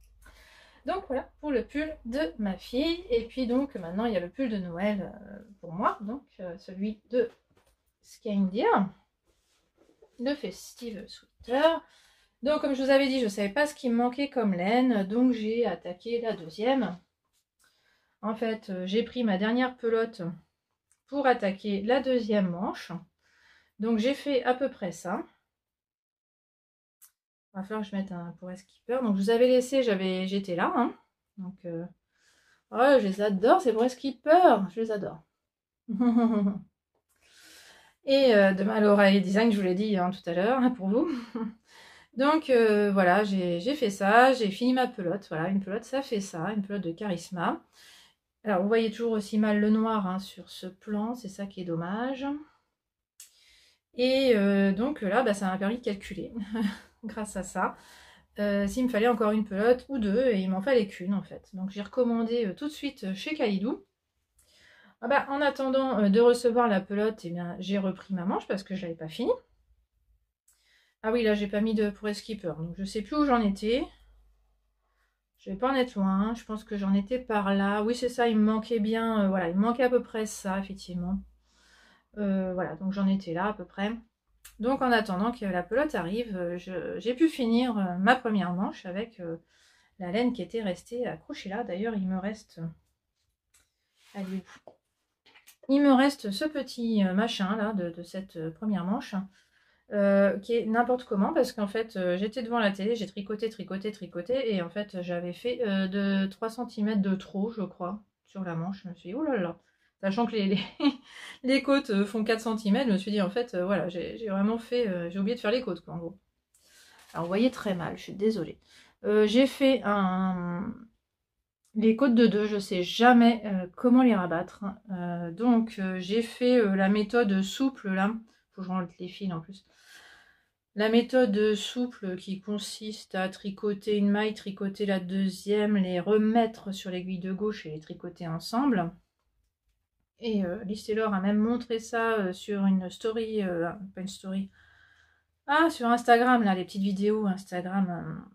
Speaker 1: Donc voilà pour le pull de ma fille, et puis donc maintenant il y a le pull de Noël pour moi, donc celui de Skindeer, le Festive Sweater. Donc comme je vous avais dit, je ne savais pas ce qui me manquait comme laine, donc j'ai attaqué la deuxième. En fait, j'ai pris ma dernière pelote pour attaquer la deuxième manche. Donc j'ai fait à peu près ça. Il va falloir que je mette un pour skipper. Donc je vous avais laissé, j'étais là. Donc oh, je les adore, ces pour skipper, je les adore. Et de l'oreille design, je vous l'ai dit tout à l'heure pour vous. Donc voilà, j'ai fait ça, j'ai fini ma pelote. Voilà, une pelote, ça fait ça, une pelote de Charisma. Alors, vous voyez toujours aussi mal le noir hein, sur ce plan, c'est ça qui est dommage. Et donc là, bah, ça m'a permis de calculer, grâce à ça, s'il me fallait encore une pelote ou deux, et il m'en fallait qu'une en fait. Donc j'ai recommandé tout de suite chez Kalidou. Ah bah, en attendant de recevoir la pelote, eh bien, j'ai repris ma manche parce que je l'avais pas fini. Ah oui, là j'ai pas mis de pour skipper, donc je sais plus où j'en étais. Je vais pas en être loin, je pense que j'en étais par là. Oui, c'est ça, il me manquait bien, voilà, il me manquait à peu près ça, effectivement. Voilà, donc j'en étais là à peu près. Donc en attendant que la pelote arrive, j'ai pu finir ma première manche avec la laine qui était restée accrochée là. D'ailleurs, il me reste... Il me reste ce petit machin là de cette première manche. Qui est n'importe comment parce qu'en fait j'étais devant la télé, j'ai tricoté et en fait j'avais fait de 3 cm de trop je crois sur la manche. Je me suis dit oh là là, sachant que les côtes font 4 cm, je me suis dit en fait voilà j'ai vraiment fait, j'ai oublié de faire les côtes quoi en gros. Alors vous voyez très mal, je suis désolée. J'ai fait les côtes de 2, je sais jamais comment les rabattre. Donc j'ai fait la méthode souple là, faut que je rentre les fils en plus. La méthode souple qui consiste à tricoter une maille, tricoter la deuxième, les remettre sur l'aiguille de gauche et les tricoter ensemble. Et Listelor a même montré ça sur une story, pas une story, sur Instagram, là, les petites vidéos Instagram,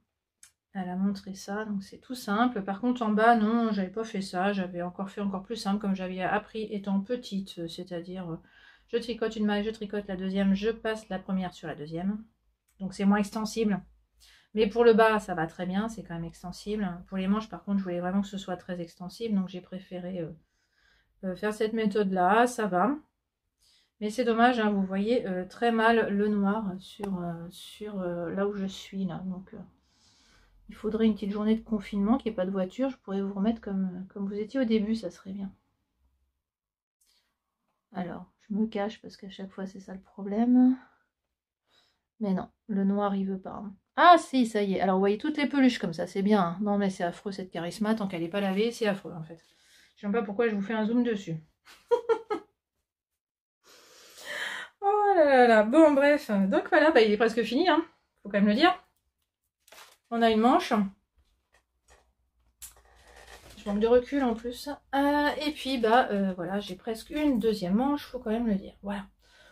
Speaker 1: elle a montré ça, donc c'est tout simple. Par contre en bas, non, j'avais pas fait ça, j'avais encore fait encore plus simple comme j'avais appris étant petite, c'est-à-dire je tricote une maille, je tricote la deuxième, je passe la première sur la deuxième. Donc c'est moins extensible. Mais pour le bas, ça va très bien, c'est quand même extensible. Pour les manches, par contre, je voulais vraiment que ce soit très extensible, donc j'ai préféré faire cette méthode-là, ça va. Mais c'est dommage, hein, vous voyez très mal le noir sur là où je suis, là. Donc il faudrait une petite journée de confinement, qu'il n'y ait pas de voiture, je pourrais vous remettre comme vous étiez au début, ça serait bien. Alors, je me cache parce qu'à chaque fois, c'est ça le problème. Mais non, le noir, il veut pas. Hein. Ah si, ça y est. Alors, vous voyez toutes les peluches comme ça, c'est bien. Hein. Non, mais c'est affreux cette Charisma, tant qu'elle n'est pas lavée, c'est affreux en fait. Je ne sais pas pourquoi je vous fais un zoom dessus. Oh là là là. Bon, bref. Donc voilà, bah, il est presque fini, hein. Faut quand même le dire. On a une manche. Je manque de recul en plus. Et puis, bah, voilà, j'ai presque une deuxième manche, faut quand même le dire. Voilà.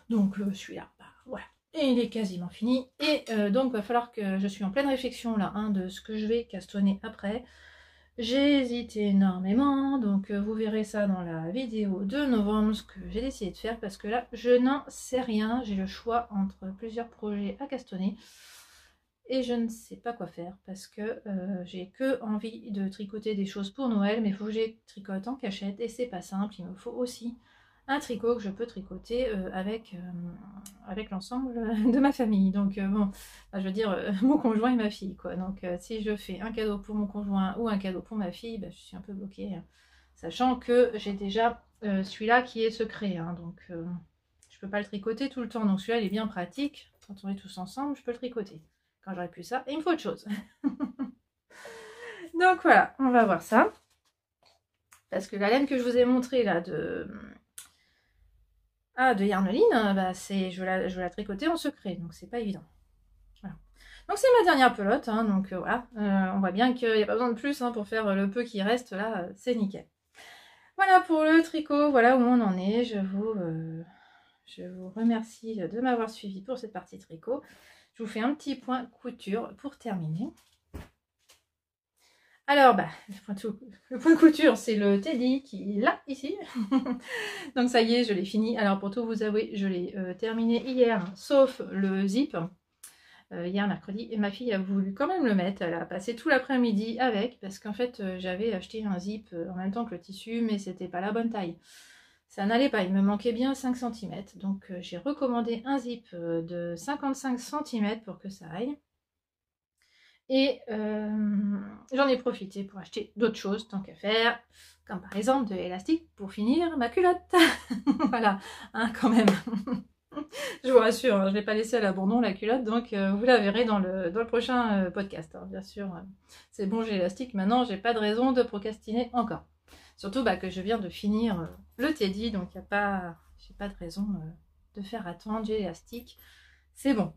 Speaker 1: Donc, celui-là, bah, voilà. Et il est quasiment fini. Et donc, il va falloir que je suis en pleine réflexion là, hein, de ce que je vais castonner après. J'ai hésité énormément, donc vous verrez ça dans la vidéo de novembre, ce que j'ai décidé de faire, parce que là, je n'en sais rien. J'ai le choix entre plusieurs projets à castonner. Et je ne sais pas quoi faire, parce que j'ai que envie de tricoter des choses pour Noël, mais il faut que je tricote en cachette, et c'est pas simple. Il me faut aussi un tricot que je peux tricoter avec l'ensemble de ma famille. Donc bon, je veux dire mon conjoint et ma fille quoi. Donc si je fais un cadeau pour mon conjoint ou un cadeau pour ma fille, bah, je suis un peu bloquée, hein, sachant que j'ai déjà celui-là qui est secret, hein, donc je peux pas le tricoter tout le temps. Donc celui-là il est bien pratique, quand on est tous ensemble je peux le tricoter. Quand j'aurai plus ça, et il me faut autre chose. Donc voilà, on va voir ça. Parce que la laine que je vous ai montrée là de Yarneline, bah, je veux la tricoter en secret, donc c'est pas évident. Voilà. Donc c'est ma dernière pelote, hein, donc voilà, on voit bien qu'il n'y a pas besoin de plus hein, pour faire le peu qui reste là, c'est nickel. Voilà pour le tricot, voilà où on en est. Je vous remercie de m'avoir suivi pour cette partie tricot. Je vous fais un petit point couture pour terminer. Alors, bah, le point de couture, c'est le Teddy qui est là, ici. Donc ça y est, je l'ai fini. Alors pour tout vous avouer, je l'ai terminé hier, sauf le zip. Hier mercredi, et ma fille a voulu quand même le mettre. Elle a passé tout l'après-midi avec, parce qu'en fait, j'avais acheté un zip en même temps que le tissu, mais c'était pas la bonne taille. Ça n'allait pas, il me manquait bien 5 cm. Donc j'ai recommandé un zip de 55 cm pour que ça aille. Et j'en ai profité pour acheter d'autres choses, tant qu'à faire, comme par exemple de l'élastique pour finir ma culotte. Voilà, hein, quand même. Je vous rassure, hein, je ne l'ai pas laissé à l'abandon la culotte, donc vous la verrez dans le prochain podcast, hein, bien sûr. C'est bon, j'ai l'élastique, maintenant j'ai pas de raison de procrastiner encore. Surtout que je viens de finir le Teddy, donc j'ai pas de raison de faire attendre, j'ai l'élastique, c'est bon.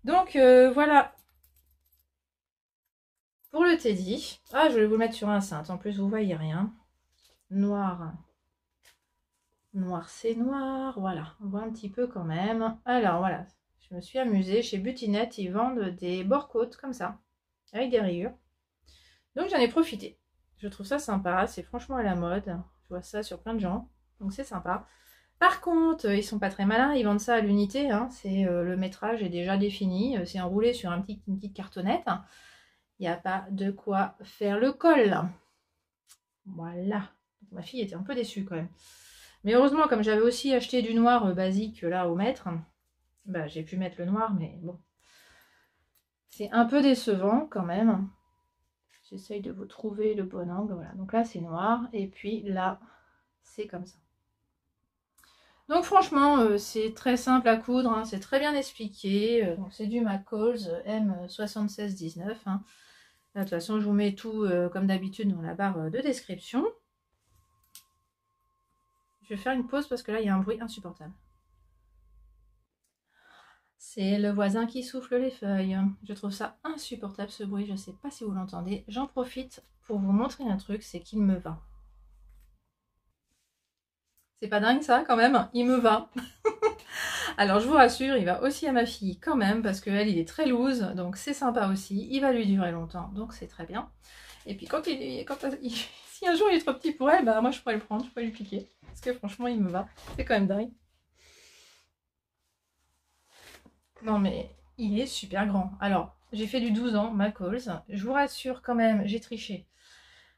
Speaker 1: Donc voilà pour le Teddy. Ah, je vais vous le mettre sur un cintre, en plus vous voyez rien. Noir. Noir c'est noir, voilà, on voit un petit peu quand même. Alors voilà, je me suis amusée, chez Butinette, ils vendent des bord-côtes comme ça, avec des rayures. Donc j'en ai profité. Je trouve ça sympa, c'est franchement à la mode. Je vois ça sur plein de gens, donc c'est sympa. Par contre, ils sont pas très malins, ils vendent ça à l'unité, hein. C'est le métrage est déjà défini, c'est enroulé sur une petite cartonnette. Il n'y a pas de quoi faire le col. Voilà. Ma fille était un peu déçue quand même. Mais heureusement, comme j'avais aussi acheté du noir basique là au mètre, j'ai pu mettre le noir, mais bon. C'est un peu décevant quand même. J'essaye de vous trouver le bon angle. Voilà, donc là c'est noir, et puis là c'est comme ça. Donc franchement, c'est très simple à coudre, hein, c'est très bien expliqué. C'est du McCall's M7619. Hein. Là, de toute façon, je vous mets tout comme d'habitude dans la barre de description. Je vais faire une pause parce que là, il y a un bruit insupportable. C'est le voisin qui souffle les feuilles. Je trouve ça insupportable ce bruit, je ne sais pas si vous l'entendez. J'en profite pour vous montrer un truc, c'est qu'il me va. C'est pas dingue ça quand même, il me va. Alors je vous rassure, il va aussi à ma fille quand même, parce qu'elle il est très loose, donc c'est sympa aussi. Il va lui durer longtemps, donc c'est très bien. Et puis si un jour il est trop petit pour elle, moi je pourrais le prendre, je pourrais lui piquer. Parce que franchement il me va, c'est quand même dingue. Non mais il est super grand. Alors, j'ai fait du 12 ans, McCall's. Je vous rassure quand même, j'ai triché.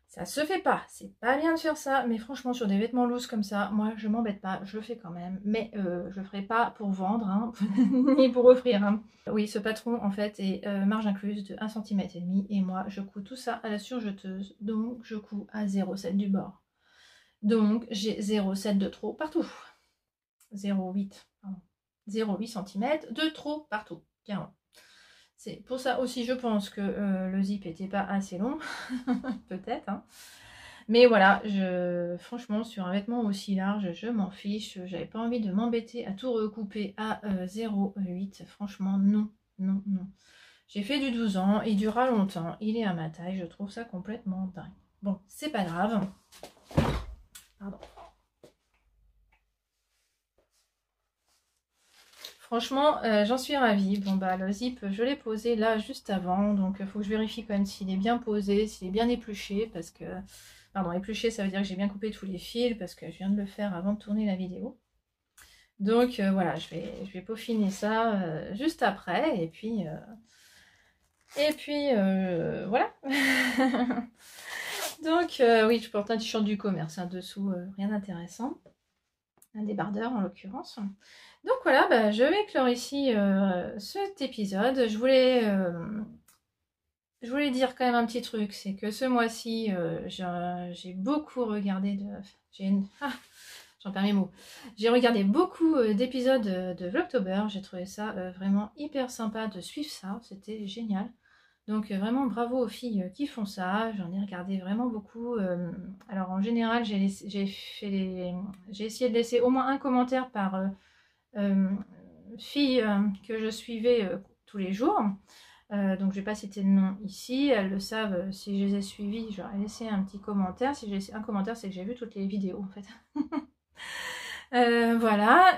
Speaker 1: Ça se fait pas, c'est pas bien de faire ça, mais franchement sur des vêtements loose comme ça, moi je m'embête pas, je le fais quand même. Mais je le ferai pas pour vendre, hein, ni pour offrir. Hein. Oui, ce patron en fait est marge incluse de 1,5 cm et moi je couds tout ça à la surjeteuse, donc je couds à 0,7 du bord. Donc j'ai 0,7 de trop partout. 0,8, pardon. 0,8 cm de trop partout, carrément. C'est pour ça aussi, je pense que le zip n'était pas assez long, peut-être. Hein. Mais voilà, franchement, sur un vêtement aussi large, je m'en fiche. J'avais pas envie de m'embêter à tout recouper à 0,8. Franchement, non, non, non. J'ai fait du 12 ans, il durera longtemps, il est à ma taille, je trouve ça complètement dingue. Bon, c'est pas grave. Pardon. Franchement, j'en suis ravie. Bon le zip, je l'ai posé là juste avant, donc il faut que je vérifie quand même s'il est bien posé, s'il est bien épluché, parce que... Pardon, épluché, ça veut dire que j'ai bien coupé tous les fils, parce que je viens de le faire avant de tourner la vidéo. Donc voilà, je vais peaufiner ça juste après, et puis voilà. Donc oui, je porte un t-shirt du commerce, hein, dessous, rien d'intéressant. Un débardeur en l'occurrence. Donc voilà, je vais clore ici cet épisode. Je voulais dire quand même un petit truc, c'est que ce mois-ci, j'ai beaucoup regardé de... j'en perds mes mots. J'ai regardé beaucoup d'épisodes de Vlogtober. J'ai trouvé ça vraiment hyper sympa de suivre ça. C'était génial. Donc vraiment bravo aux filles qui font ça. J'en ai regardé vraiment beaucoup. Alors en général, j'ai essayé de laisser au moins un commentaire par fille que je suivais tous les jours. Donc je ne vais pas citer de nom ici, elles le savent, si je les ai suivies, j'aurais laissé un petit commentaire. Si j'ai laissé un commentaire, c'est que j'ai vu toutes les vidéos en fait. Voilà.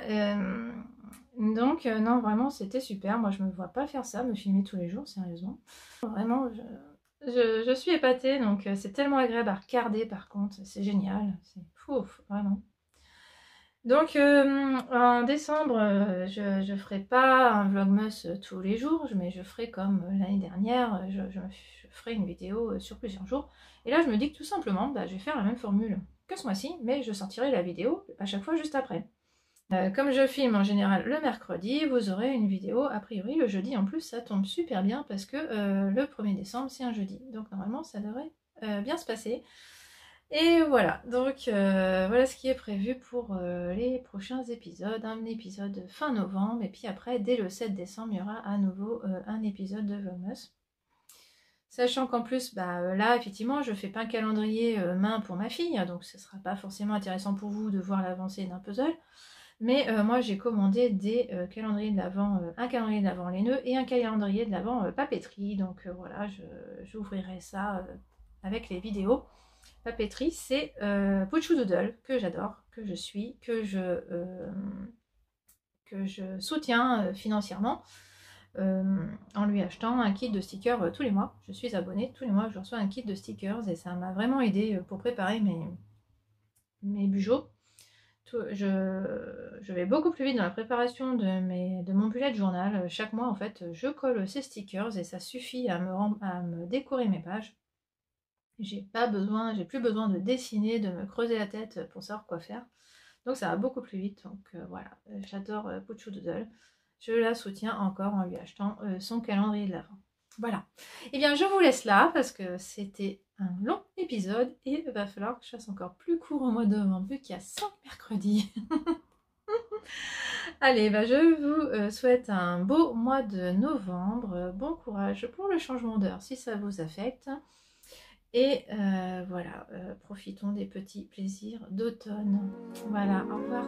Speaker 1: Donc non, vraiment c'était super. Moi je me vois pas faire ça, me filmer tous les jours, sérieusement. Vraiment, je suis épatée, donc c'est tellement agréable à regarder par contre, c'est génial. C'est fou, vraiment. Donc en décembre, je ferai pas un vlogmas tous les jours, mais je ferai comme l'année dernière, je ferai une vidéo sur plusieurs jours. Et là je me dis que tout simplement, je vais faire la même formule que ce mois-ci, mais je sortirai la vidéo à chaque fois juste après. Comme je filme en général le mercredi, vous aurez une vidéo a priori le jeudi. En plus ça tombe super bien parce que le 1er décembre c'est un jeudi. Donc normalement ça devrait bien se passer. Et voilà, donc voilà ce qui est prévu pour les prochains épisodes. Un épisode fin novembre, et puis après, dès le 7 décembre, il y aura à nouveau un épisode de Vlogmas. Sachant qu'en plus, là, effectivement, je fais pas un calendrier main pour ma fille, hein, donc ce sera pas forcément intéressant pour vous de voir l'avancée d'un puzzle. Mais moi, j'ai commandé des calendriers de l'Avent, un calendrier de l'Avent laineux et un calendrier de l'Avent papeterie. Donc voilà, j'ouvrirai ça avec les vidéos. Papeterie, c'est Pouchou Doodle, que j'adore, que je suis, que je soutiens financièrement. En lui achetant un kit de stickers tous les mois. Je suis abonnée, tous les mois je reçois un kit de stickers et ça m'a vraiment aidé pour préparer mes bujots. Je vais beaucoup plus vite dans la préparation de mon bullet journal. Chaque mois en fait je colle ces stickers et ça suffit à me décorer mes pages. J'ai plus besoin de dessiner, de me creuser la tête pour savoir quoi faire. Donc ça va beaucoup plus vite. Donc voilà, j'adore Pouchou Doodle. Je la soutiens encore en lui achetant son calendrier de l'Avent. Voilà. Et bien je vous laisse là parce que c'était un long épisode et il va falloir que je fasse encore plus court au mois de novembre vu qu'il y a 5 mercredis. Allez, je vous souhaite un beau mois de novembre. Bon courage pour le changement d'heure si ça vous affecte. Et voilà, profitons des petits plaisirs d'automne. Voilà, au revoir.